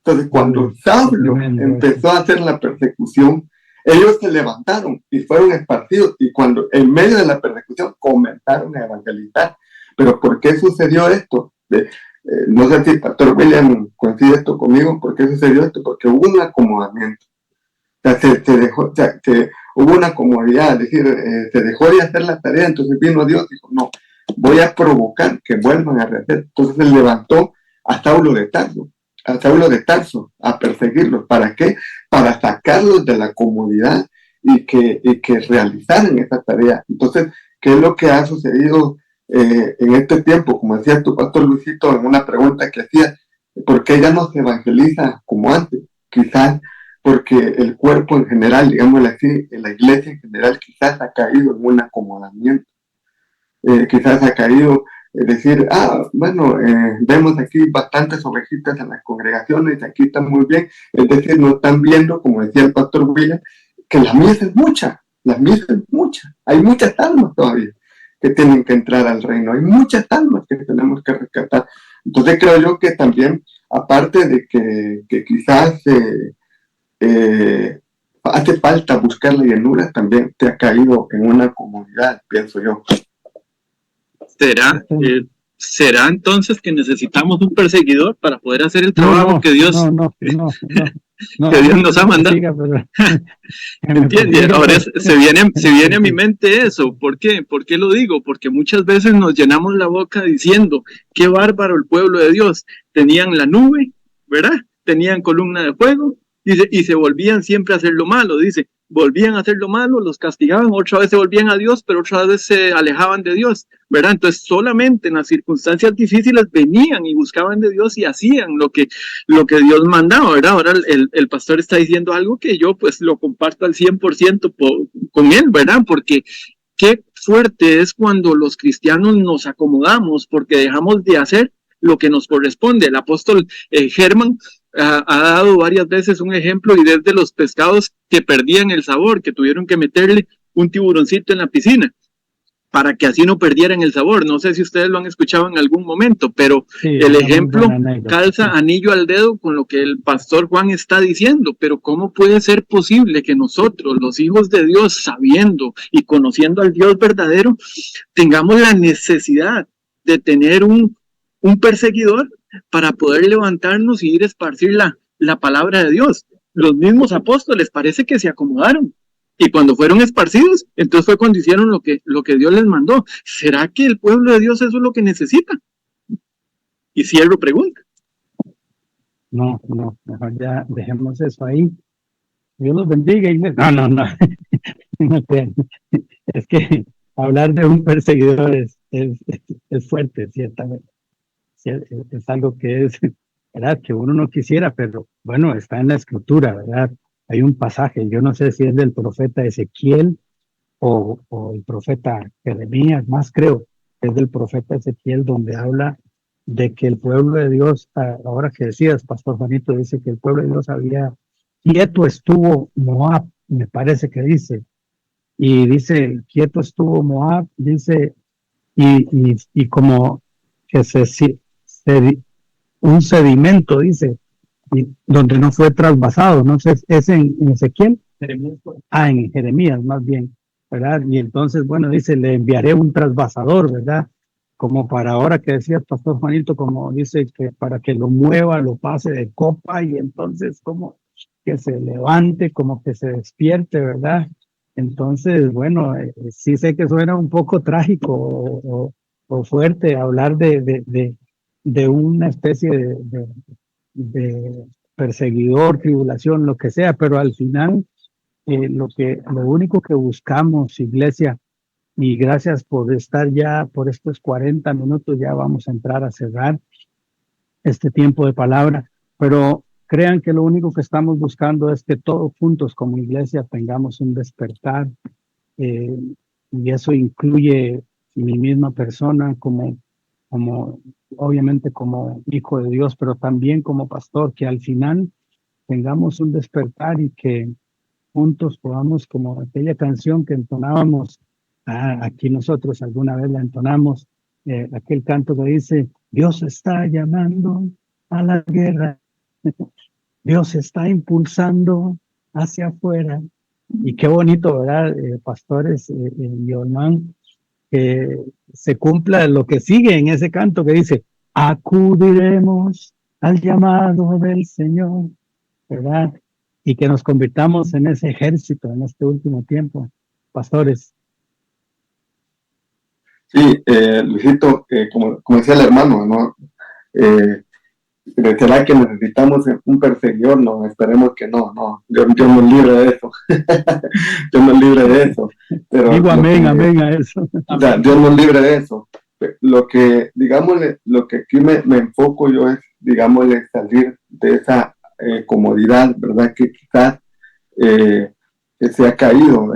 Entonces cuando Saulo empezó a hacer la persecución, ellos se levantaron y fueron esparcidos, y cuando en medio de la persecución comenzaron a evangelizar. Pero ¿por qué sucedió esto? No sé si el pastor William coincide esto conmigo. ¿Por qué sucedió esto? Porque hubo un acomodamiento. O sea, hubo una comodidad, es decir, se dejó de hacer la tarea, entonces vino Dios y dijo, no, voy a provocar que vuelvan a rehacer. Entonces él levantó a Saulo de Tarso, a perseguirlos. ¿Para qué? Para sacarlos de la comodidad y que realizaran esa tarea. Entonces, ¿qué es lo que ha sucedido en este tiempo? Como decía tu pastor Luisito en una pregunta que hacía, ¿por qué ya no se evangeliza como antes? Quizás porque el cuerpo en general, digámoslo así, en la iglesia en general, quizás ha caído en un acomodamiento. Quizás ha caído, decir, bueno, vemos aquí bastantes ovejitas en las congregaciones, aquí están muy bien, es decir, no están viendo, como decía el pastor William, que la mies es mucha, hay muchas almas todavía que tienen que entrar al reino, hay muchas almas que tenemos que rescatar. Entonces creo yo que también, aparte de que quizás hace falta buscar la llenura, también te ha caído en una comodidad, pienso yo. ¿Será entonces que necesitamos un perseguidor para poder hacer el trabajo que Dios que Dios nos ha mandado? ¿Entiendes? Ahora se viene a mi mente eso. ¿Por qué? ¿Por qué lo digo? Porque muchas veces nos llenamos la boca diciendo, qué bárbaro el pueblo de Dios. Tenían la nube, ¿verdad? Tenían columna de fuego, dice, y se volvían siempre a hacer lo malo, dice. Volvían a hacer lo malo, los castigaban, otra vez se volvían a Dios, pero otra vez se alejaban de Dios, ¿verdad? Entonces solamente en las circunstancias difíciles venían y buscaban de Dios y hacían lo que Dios mandaba, ¿verdad? Ahora el pastor está diciendo algo que yo pues lo comparto al 100% con él, ¿verdad? Porque qué fuerte es cuando los cristianos nos acomodamos porque dejamos de hacer lo que nos corresponde. El apóstol Germán ha dado varias veces un ejemplo, y desde los pescados que perdían el sabor, que tuvieron que meterle un tiburoncito en la piscina para que así no perdieran el sabor. No sé si ustedes lo han escuchado en algún momento, pero sí, el ejemplo calza anillo al dedo con lo que el pastor Juan está diciendo. Pero ¿cómo puede ser posible que nosotros, los hijos de Dios, sabiendo y conociendo al Dios verdadero, tengamos la necesidad de tener un perseguidor para poder levantarnos y ir a esparcir la palabra de Dios? Los mismos apóstoles parece que se acomodaron, y cuando fueron esparcidos, entonces fue cuando hicieron lo que Dios les mandó. ¿Será que el pueblo de Dios eso es lo que necesita? Y cierro pregunta. No, mejor ya dejemos eso ahí. Dios los bendiga. No. Es que hablar de un perseguidor es fuerte, ciertamente. Es algo que es, ¿verdad? Que uno no quisiera, pero bueno, está en la escritura, ¿verdad? Hay un pasaje, yo no sé si es del profeta Ezequiel o el profeta Jeremías, más creo, es del profeta Ezequiel, donde habla de que el pueblo de Dios, ahora que decías, Pastor Juanito, dice que el pueblo de Dios quieto estuvo Moab, me parece que dice, y dice, quieto estuvo Moab, dice, y como que un sedimento, dice, y donde no fue trasvasado, no sé, es en Ezequiel, en Jeremías más bien, ¿verdad? Y entonces, bueno, dice, le enviaré un trasvasador, ¿verdad? Como para ahora que decía Pastor Juanito, como dice que para que lo mueva, lo pase de copa, y entonces como que se levante, como que se despierte, ¿verdad? Entonces, bueno, sí sé que suena un poco trágico o fuerte hablar de una especie de perseguidor, tribulación, lo que sea, pero al final lo único que buscamos, iglesia, y gracias por estar ya por estos 40 minutos, ya vamos a entrar a cerrar este tiempo de palabra, pero crean que lo único que estamos buscando es que todos juntos como iglesia tengamos un despertar, y eso incluye mi misma persona como obviamente como hijo de Dios, pero también como pastor, que al final tengamos un despertar y que juntos podamos, como aquella canción que entonábamos, aquí nosotros alguna vez la entonamos, aquel canto que dice, Dios está llamando a la guerra, Dios está impulsando hacia afuera. Y qué bonito, ¿verdad, pastores y Olman, que se cumpla lo que sigue en ese canto que dice, acudiremos al llamado del Señor, ¿verdad? Y que nos convirtamos en ese ejército en este último tiempo, pastores. Sí, Luisito, como decía el hermano, ¿no? ¿Será que necesitamos un perseguidor? No, esperemos que no. Dios nos libre de eso. Dios nos libre de eso. Pero digo amén, amén a eso. O sea, Dios nos libre de eso. Lo que, digámosle, lo que aquí me enfoco yo es, digámosle, salir de esa comodidad, ¿verdad? Que quizás se ha caído.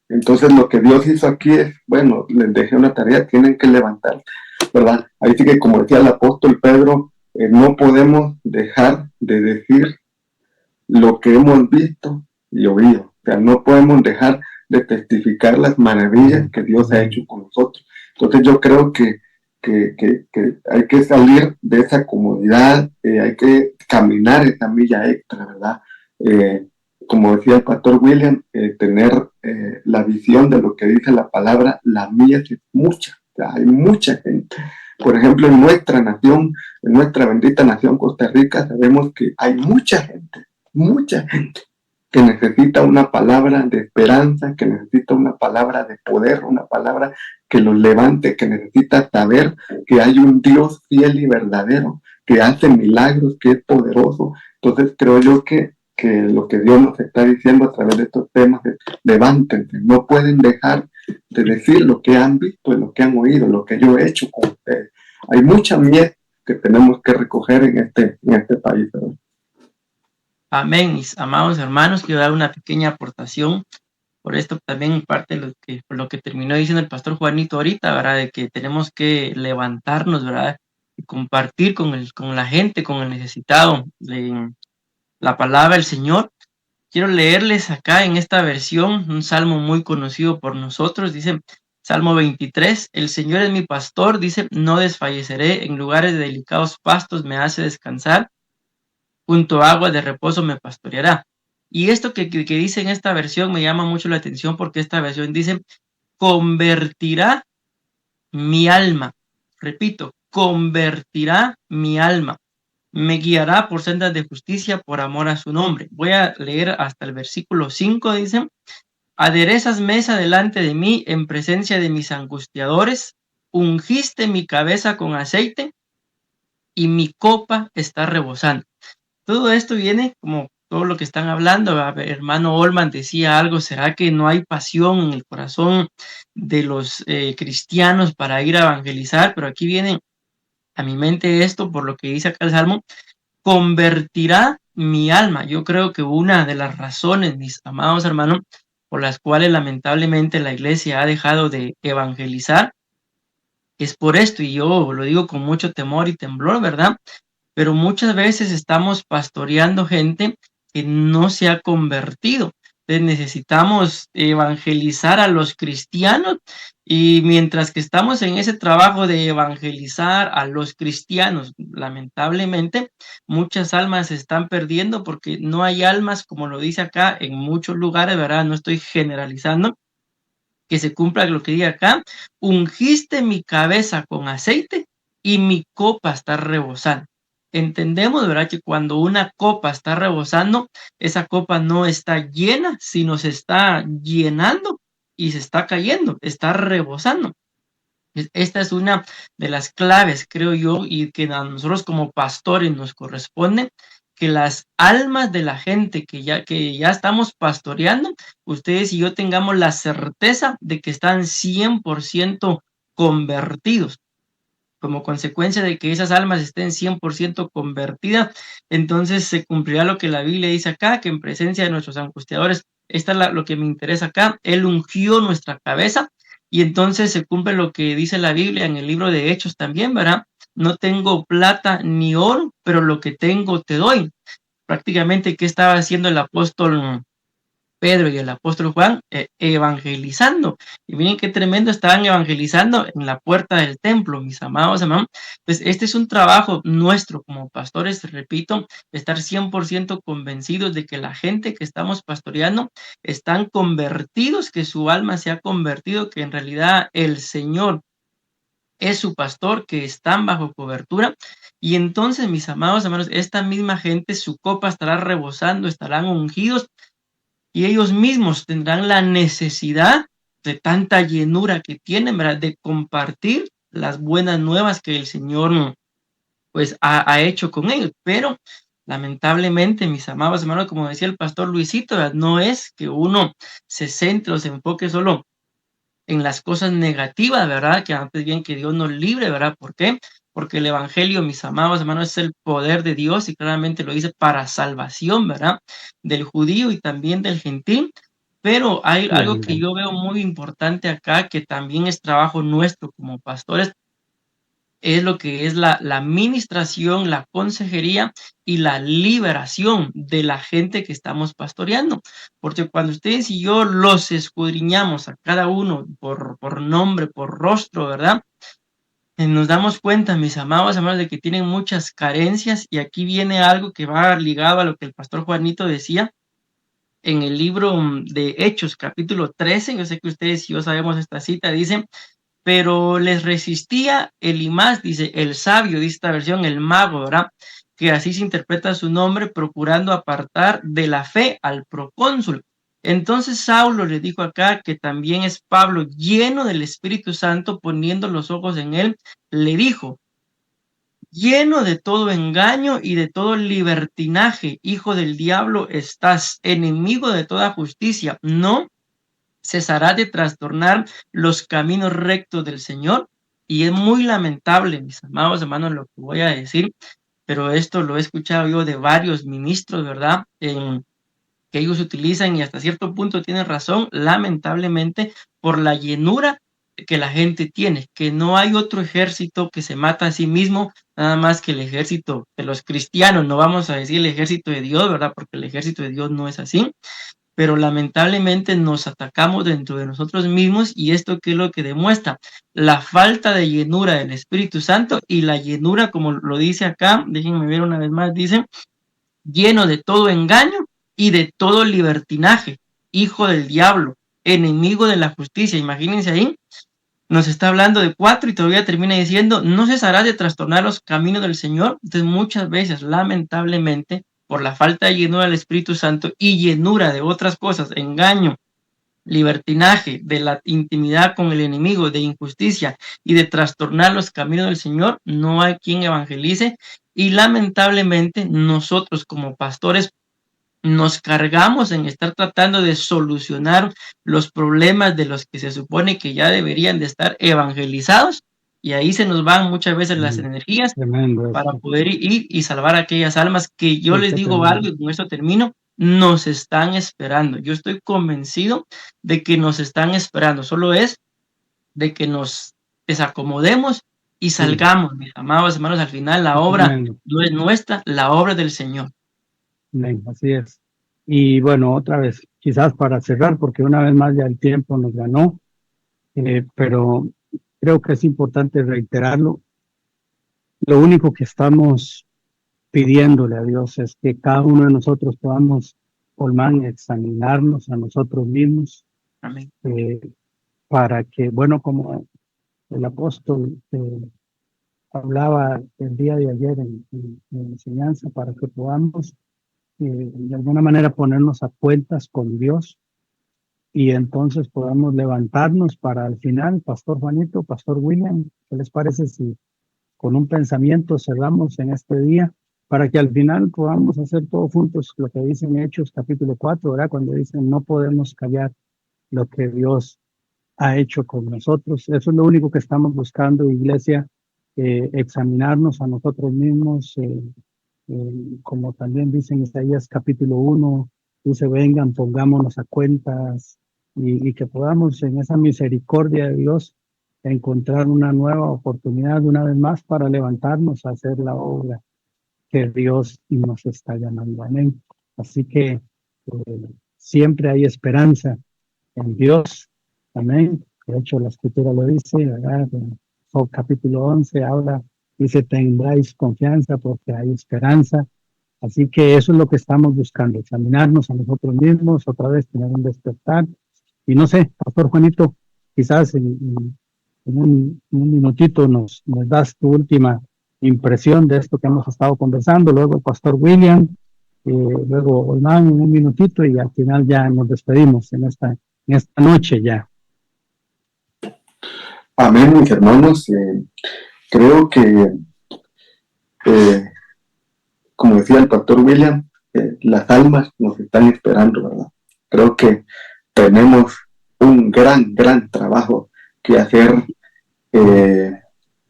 Entonces lo que Dios hizo aquí es, bueno, les dejé una tarea, tienen que levantar, ¿verdad? Ahí sí que, como decía el apóstol Pedro, no podemos dejar de decir lo que hemos visto y oído. O sea, no podemos dejar de testificar las maravillas que Dios ha hecho con nosotros. Entonces yo creo que hay que salir de esa comodidad, hay que caminar esa milla extra, ¿verdad? Como decía el pastor William, tener la visión de lo que dice la palabra, la milla es mucha, o sea, hay mucha gente. Por ejemplo, en nuestra nación, en nuestra bendita nación Costa Rica, sabemos que hay mucha gente que necesita una palabra de esperanza, que necesita una palabra de poder, una palabra que los levante, que necesita saber que hay un Dios fiel y verdadero, que hace milagros, que es poderoso. Entonces creo yo que lo que Dios nos está diciendo a través de estos temas es: levántense, no pueden dejar de decir lo que han visto y lo que han oído, lo que yo he hecho con ustedes. Hay mucha miel que tenemos que recoger en este país, ¿verdad? Amén, mis amados hermanos. Quiero dar una pequeña aportación por esto también, parte de lo que terminó diciendo el pastor Juanito ahorita, ¿verdad? De que tenemos que levantarnos, ¿verdad? Y compartir con la gente, con el necesitado, la palabra del Señor. Quiero leerles acá en esta versión un salmo muy conocido por nosotros. Dice, Salmo 23, el Señor es mi pastor, dice, no desfalleceré, en lugares de delicados pastos me hace descansar, junto a agua de reposo me pastoreará. Y esto que dice en esta versión me llama mucho la atención, porque esta versión dice, convertirá mi alma. Repito, convertirá mi alma. Me guiará por sendas de justicia por amor a su nombre. Voy a leer hasta el versículo 5, dice, aderezas mesa delante de mí en presencia de mis angustiadores, ungiste mi cabeza con aceite y mi copa está rebosando. Todo esto viene como todo lo que están hablando. Hermano Olman decía algo, ¿será que no hay pasión en el corazón de los cristianos para ir a evangelizar? Pero aquí viene a mi mente esto, por lo que dice acá el Salmo, convertirá mi alma. Yo creo que una de las razones, mis amados hermanos, por las cuales lamentablemente la iglesia ha dejado de evangelizar, es por esto, y yo lo digo con mucho temor y temblor, ¿verdad? Pero muchas veces estamos pastoreando gente que no se ha convertido. Entonces necesitamos evangelizar a los cristianos, y mientras que estamos en ese trabajo de evangelizar a los cristianos, lamentablemente muchas almas se están perdiendo porque no hay almas, como lo dice acá en muchos lugares, ¿verdad? No estoy generalizando, que se cumpla lo que diga acá, ungiste mi cabeza con aceite y mi copa está rebosando. Entendemos, ¿verdad?, que cuando una copa está rebosando, esa copa no está llena, sino se está llenando y se está cayendo, está rebosando. Esta es una de las claves, creo yo, y que a nosotros como pastores nos corresponde, que las almas de la gente que ya estamos pastoreando, ustedes y yo tengamos la certeza de que están 100% convertidos. Como consecuencia de que esas almas estén 100% convertidas, entonces se cumplirá lo que la Biblia dice acá, que en presencia de nuestros angustiadores, esta es lo que me interesa acá, Él ungió nuestra cabeza, y entonces se cumple lo que dice la Biblia en el libro de Hechos también, ¿verdad? No tengo plata ni oro, pero lo que tengo te doy. Prácticamente, ¿qué estaba haciendo el apóstol Pedro y el apóstol Juan? Evangelizando. Y miren qué tremendo, estaban evangelizando en la puerta del templo, mis amados hermanos. Pues este es un trabajo nuestro como pastores, repito, estar 100% convencidos de que la gente que estamos pastoreando están convertidos, que su alma se ha convertido, que en realidad el Señor es su pastor, que están bajo cobertura. Y entonces, mis amados hermanos, esta misma gente, su copa estará rebosando, estarán ungidos, y ellos mismos tendrán la necesidad de tanta llenura que tienen, ¿verdad?, de compartir las buenas nuevas que el Señor pues ha hecho con ellos. Pero lamentablemente, mis amados hermanos, como decía el pastor Luisito, ¿verdad?, no es que uno se centre o se enfoque solo en las cosas negativas, ¿verdad? Que antes bien que Dios nos libre, ¿verdad? ¿Por qué? Porque el evangelio, mis amados hermanos, es el poder de Dios y claramente lo dice para salvación, ¿verdad? Del judío y también del gentil. Pero hay algo que yo veo muy importante acá, que también es trabajo nuestro como pastores, es lo que es la administración, la consejería y la liberación de la gente que estamos pastoreando. Porque cuando ustedes y yo los escudriñamos a cada uno por nombre, por rostro, ¿verdad? Nos damos cuenta, mis amados hermanos, de que tienen muchas carencias, y aquí viene algo que va ligado a lo que el pastor Juanito decía en el libro de Hechos, capítulo 13. Yo sé que ustedes y yo sabemos esta cita, dice: pero les resistía Elimás, dice, el sabio, dice esta versión, el mago, ¿verdad?, que así se interpreta su nombre, procurando apartar de la fe al procónsul. Entonces Saulo le dijo acá, que también es Pablo, lleno del Espíritu Santo, poniendo los ojos en él, le dijo: lleno de todo engaño y de todo libertinaje, hijo del diablo estás, enemigo de toda justicia, ¿no cesará de trastornar los caminos rectos del Señor? Y es muy lamentable, mis amados hermanos, lo que voy a decir, pero esto lo he escuchado yo de varios ministros, ¿verdad?, que ellos utilizan, y hasta cierto punto tienen razón, lamentablemente, por la llenura que la gente tiene, que no hay otro ejército que se mata a sí mismo, nada más que el ejército de los cristianos. No vamos a decir el ejército de Dios, ¿verdad?, porque el ejército de Dios no es así, pero lamentablemente nos atacamos dentro de nosotros mismos. ¿Y esto qué es lo que demuestra? La falta de llenura del Espíritu Santo, y la llenura, como lo dice acá, déjenme ver una vez más, dice: lleno de todo engaño y de todo libertinaje, hijo del diablo, enemigo de la justicia. Imagínense ahí, nos está hablando de 4 y todavía termina diciendo: no cesará de trastornar los caminos del Señor. Entonces, muchas veces, lamentablemente, por la falta de llenura del Espíritu Santo y llenura de otras cosas, engaño, libertinaje, de la intimidad con el enemigo, de injusticia y de trastornar los caminos del Señor, no hay quien evangelice. Y lamentablemente nosotros como pastores nos cargamos en estar tratando de solucionar los problemas de los que se supone que ya deberían de estar evangelizados, y ahí se nos van muchas veces las energías para poder ir y salvar a aquellas almas que, yo les digo algo y con esto termino, nos están esperando. Yo estoy convencido de que nos están esperando, solo es de que nos desacomodemos y salgamos, mis amados hermanos. Al final la obra no es nuestra, la obra es del Señor. Así es. Y bueno, otra vez, quizás para cerrar, porque una vez más ya el tiempo nos ganó, pero creo que es importante reiterarlo. Lo único que estamos pidiéndole a Dios es que cada uno de nosotros podamos, Olman, examinarnos a nosotros mismos. Amén. Para que, bueno, como el apóstol hablaba el día de ayer en enseñanza, para que podamos de alguna manera ponernos a cuentas con Dios, y entonces podamos levantarnos para al final, Pastor Juanito, Pastor William, ¿qué les parece si con un pensamiento cerramos en este día, para que al final podamos hacer todos juntos lo que dicen Hechos capítulo 4, ¿verdad?, cuando dicen: no podemos callar lo que Dios ha hecho con nosotros? Eso es lo único que estamos buscando, iglesia, examinarnos a nosotros mismos, como también dice en Isaías capítulo 1, dice: vengan, pongámonos a cuentas, y que podamos en esa misericordia de Dios encontrar una nueva oportunidad una vez más para levantarnos a hacer la obra que Dios nos está llamando. Amén. Así que siempre hay esperanza en Dios. Amén. De hecho, la escritura lo dice, ¿verdad? En Job capítulo 11 habla, dice, tendráis confianza porque hay esperanza. Así que eso es lo que estamos buscando, examinarnos a nosotros mismos, otra vez tener un despertar. Y no sé, Pastor Juanito, quizás en un minutito nos das tu última impresión de esto que hemos estado conversando, luego el Pastor William, luego Olman en un minutito y al final ya nos despedimos en esta noche ya. Amén, mis hermanos. Creo que, como decía el pastor William, las almas nos están esperando, ¿verdad? Creo que tenemos un gran trabajo que hacer en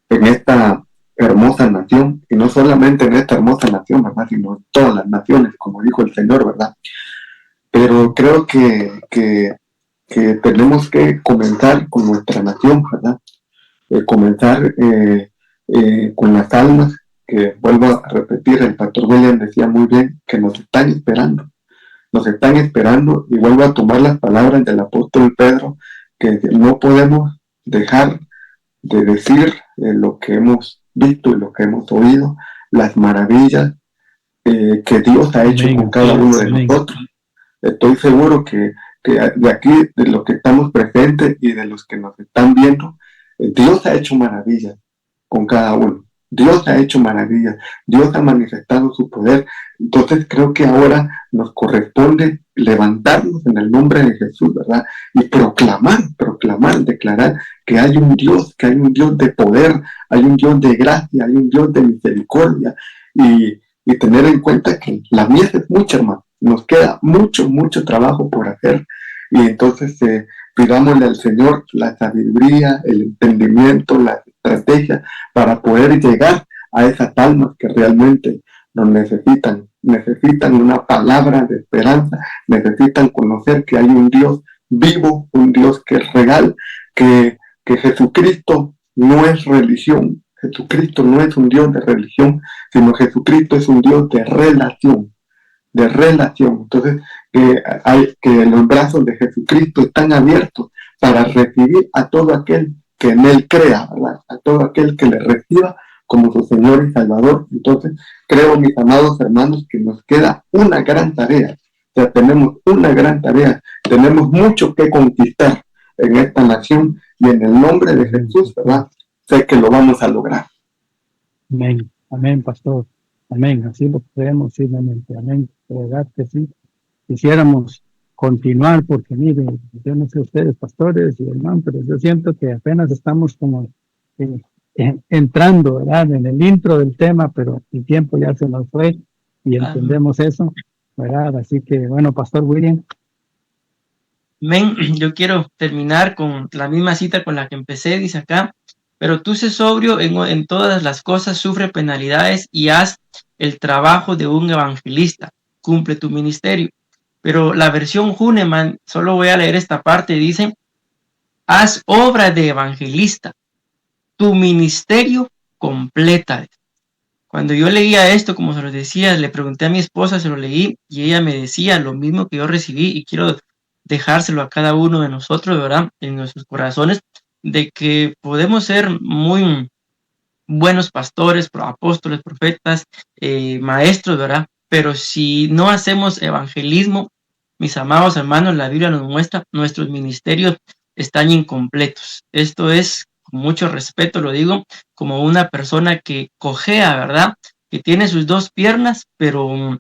esta hermosa nación, y no solamente en esta hermosa nación, ¿verdad? Sino en todas las naciones, como dijo el Señor, ¿verdad? Pero creo que tenemos que comenzar con nuestra nación, ¿verdad? Comenzar con las almas, que vuelvo a repetir, el pastor William decía muy bien que nos están esperando, y vuelvo a tomar las palabras del apóstol Pedro, que no podemos dejar de decir lo que hemos visto y lo que hemos oído, las maravillas que Dios ha hecho con cada uno de nosotros. Estoy seguro que de aquí, de los que estamos presentes y de los que nos están viendo, Dios ha hecho maravillas con cada uno. Dios ha hecho maravillas. Dios ha manifestado su poder. Entonces creo que ahora nos corresponde levantarnos en el nombre de Jesús, ¿verdad? Y proclamar, declarar que hay un Dios de poder, hay un Dios de gracia, hay un Dios de misericordia, y tener en cuenta que la mies es mucha, hermano. Nos queda mucho trabajo por hacer, y entonces pidámosle al Señor la sabiduría, el entendimiento, la estrategia para poder llegar a esas almas que realmente nos necesitan una palabra de esperanza, necesitan conocer que hay un Dios vivo, un Dios que es real, que Jesucristo no es religión, Jesucristo no es un Dios de religión, sino Jesucristo es un Dios de relación. Entonces, que los brazos de Jesucristo están abiertos para recibir a todo aquel que en Él crea, ¿verdad? A todo aquel que le reciba como su Señor y Salvador. Entonces, creo, mis amados hermanos, que nos queda una gran tarea. O sea, tenemos una gran tarea, tenemos mucho que conquistar en esta nación, y en el nombre de Jesús, ¿verdad? Sé que lo vamos a lograr. Amén, amén, pastor. Amén, así lo creemos firmemente. Amén, de verdad que sí. Quisiéramos continuar porque, mire, yo no sé ustedes, pastores y hermanos, pero yo siento que apenas estamos como entrando, ¿verdad? En el intro del tema, pero el tiempo ya se nos fue y entendemos eso, ¿verdad? Así que, bueno, pastor William. Amén. Yo quiero terminar con la misma cita con la que empecé, dice acá: pero tú sé sobrio en todas las cosas, sufre penalidades y haz el trabajo de un evangelista, cumple tu ministerio. Pero la versión Huneman, solo voy a leer esta parte, dice: haz obra de evangelista, tu ministerio completa. Cuando yo leía esto, como se lo decía, le pregunté a mi esposa, se lo leí, y ella me decía lo mismo que yo recibí, y quiero dejárselo a cada uno de nosotros, ¿verdad? En nuestros corazones, de que podemos ser muy buenos pastores, apóstoles, profetas, maestros, ¿verdad? Pero si no hacemos evangelismo, mis amados hermanos, la Biblia nos muestra, nuestros ministerios están incompletos. Esto es, con mucho respeto lo digo, como una persona que cojea, ¿verdad? Que tiene sus dos piernas, pero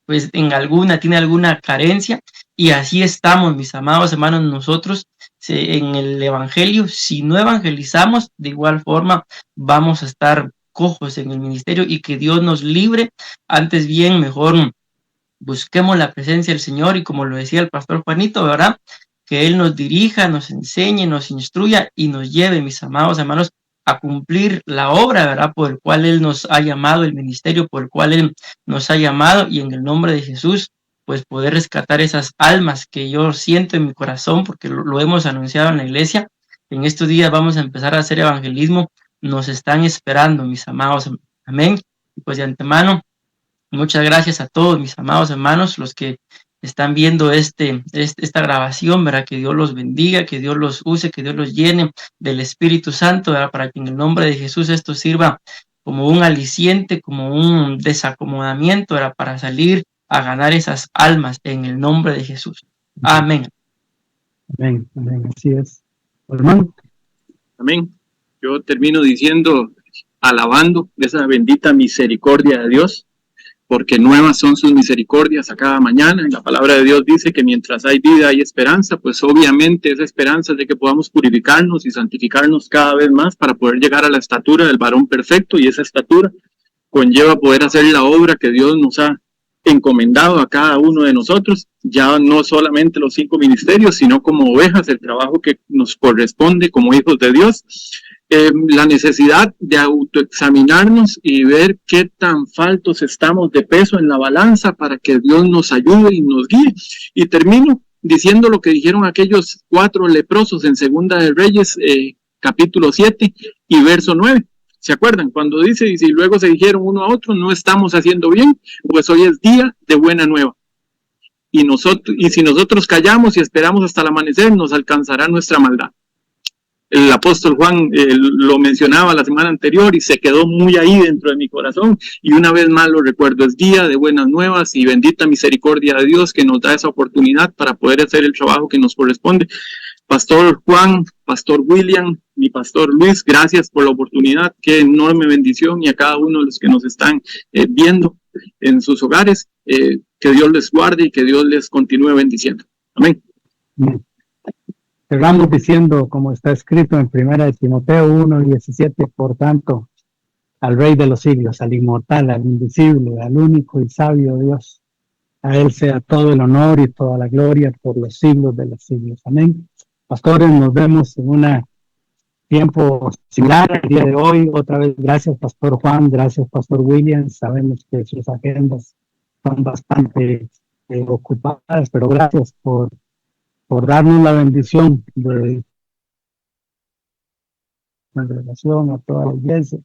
pues tiene alguna carencia, y así estamos, mis amados hermanos, nosotros en el evangelio. Si no evangelizamos, de igual forma vamos a estar cojos en el ministerio, y que Dios nos libre. Antes bien, mejor busquemos la presencia del Señor, y como lo decía el pastor Juanito, ¿verdad? Que Él nos dirija, nos enseñe, nos instruya y nos lleve, mis amados hermanos, a cumplir la obra, ¿verdad? Por el cual Él nos ha llamado, el ministerio por el cual Él nos ha llamado, y en el nombre de Jesús, pues poder rescatar esas almas que yo siento en mi corazón, porque lo hemos anunciado en la iglesia. En estos días vamos a empezar a hacer evangelismo, nos están esperando, mis amados, amén. Y pues de antemano, Muchas gracias a todos mis amados hermanos, los que están viendo esta grabación, ¿verdad? Que Dios los bendiga, que Dios los use, que Dios los llene del Espíritu Santo, ¿verdad? Para que en el nombre de Jesús esto sirva como un aliciente, como un desacomodamiento, ¿verdad? Para salir a ganar esas almas en el nombre de Jesús. Amén. Amén, amén, así es. Hermano. Amén. Yo termino diciendo, alabando esa bendita misericordia de Dios, porque nuevas son sus misericordias a cada mañana. Y la palabra de Dios dice que mientras hay vida hay esperanza, pues obviamente esa esperanza es de que podamos purificarnos y santificarnos cada vez más para poder llegar a la estatura del varón perfecto, y esa estatura conlleva poder hacer la obra que Dios nos ha encomendado a cada uno de nosotros, ya no solamente los 5 ministerios, sino como ovejas, el trabajo que nos corresponde como hijos de Dios. La necesidad de autoexaminarnos y ver qué tan faltos estamos de peso en la balanza para que Dios nos ayude y nos guíe. Y termino diciendo lo que dijeron aquellos 4 leprosos en Segunda de Reyes, capítulo 7 y verso 9. ¿Se acuerdan? Cuando dice, y si luego se dijeron uno a otro, no estamos haciendo bien, pues hoy es día de buena nueva. Y si nosotros callamos y esperamos hasta el amanecer, nos alcanzará nuestra maldad. El apóstol Juan lo mencionaba la semana anterior y se quedó muy ahí dentro de mi corazón, y una vez más lo recuerdo, es día de buenas nuevas y bendita misericordia de Dios que nos da esa oportunidad para poder hacer el trabajo que nos corresponde. Pastor Juan, Pastor William, mi Pastor Luis, gracias por la oportunidad, qué enorme bendición, y a cada uno de los que nos están viendo en sus hogares, que Dios les guarde y que Dios les continúe bendiciendo. Amén. Cerramos diciendo, como está escrito en 1 Timoteo 1:17, por tanto, al Rey de los siglos, al inmortal, al invisible, al único y sabio Dios, a Él sea todo el honor y toda la gloria por los siglos de los siglos. Amén. Pastores, nos vemos en un tiempo similar el día de hoy. Otra vez, gracias Pastor Juan, gracias Pastor William. Sabemos que sus agendas son bastante ocupadas, pero gracias por darnos la bendición de relación a toda la iglesia.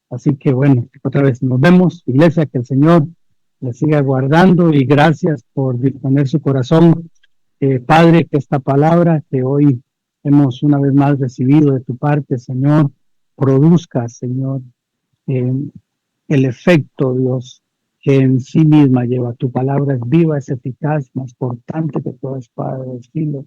Así que bueno, otra vez nos vemos, iglesia, que el Señor le siga guardando, y gracias por disponer su corazón. Padre, que esta palabra que hoy hemos una vez más recibido de tu parte, Señor, produzca, Señor, el efecto, Dios, que en sí misma lleva. Tu palabra es viva, es eficaz, más cortante que toda espada de filo.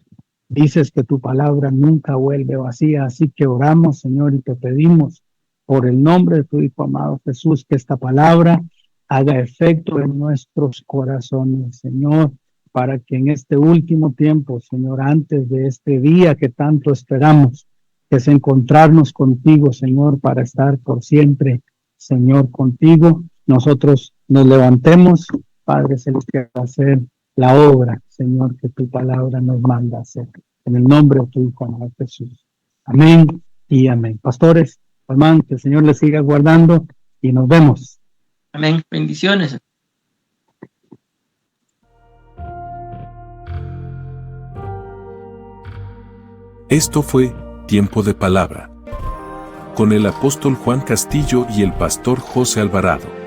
Dices que tu palabra nunca vuelve vacía, así que oramos, Señor, y te pedimos por el nombre de tu Hijo amado Jesús, que esta palabra haga efecto en nuestros corazones, Señor, para que en este último tiempo, Señor, antes de este día que tanto esperamos, que es encontrarnos contigo, Señor, para estar por siempre, Señor, contigo, nosotros nos levantemos, Padre Celestial, a hacer la obra, Señor, que tu palabra nos manda a hacer. En el nombre de tu Hijo amado Jesús. Amén y amén. Pastores, hermanos, que el Señor les siga guardando y nos vemos. Amén. Bendiciones. Esto fue Tiempo de Palabra con el apóstol Juan Castillo y el pastor José Alvarado.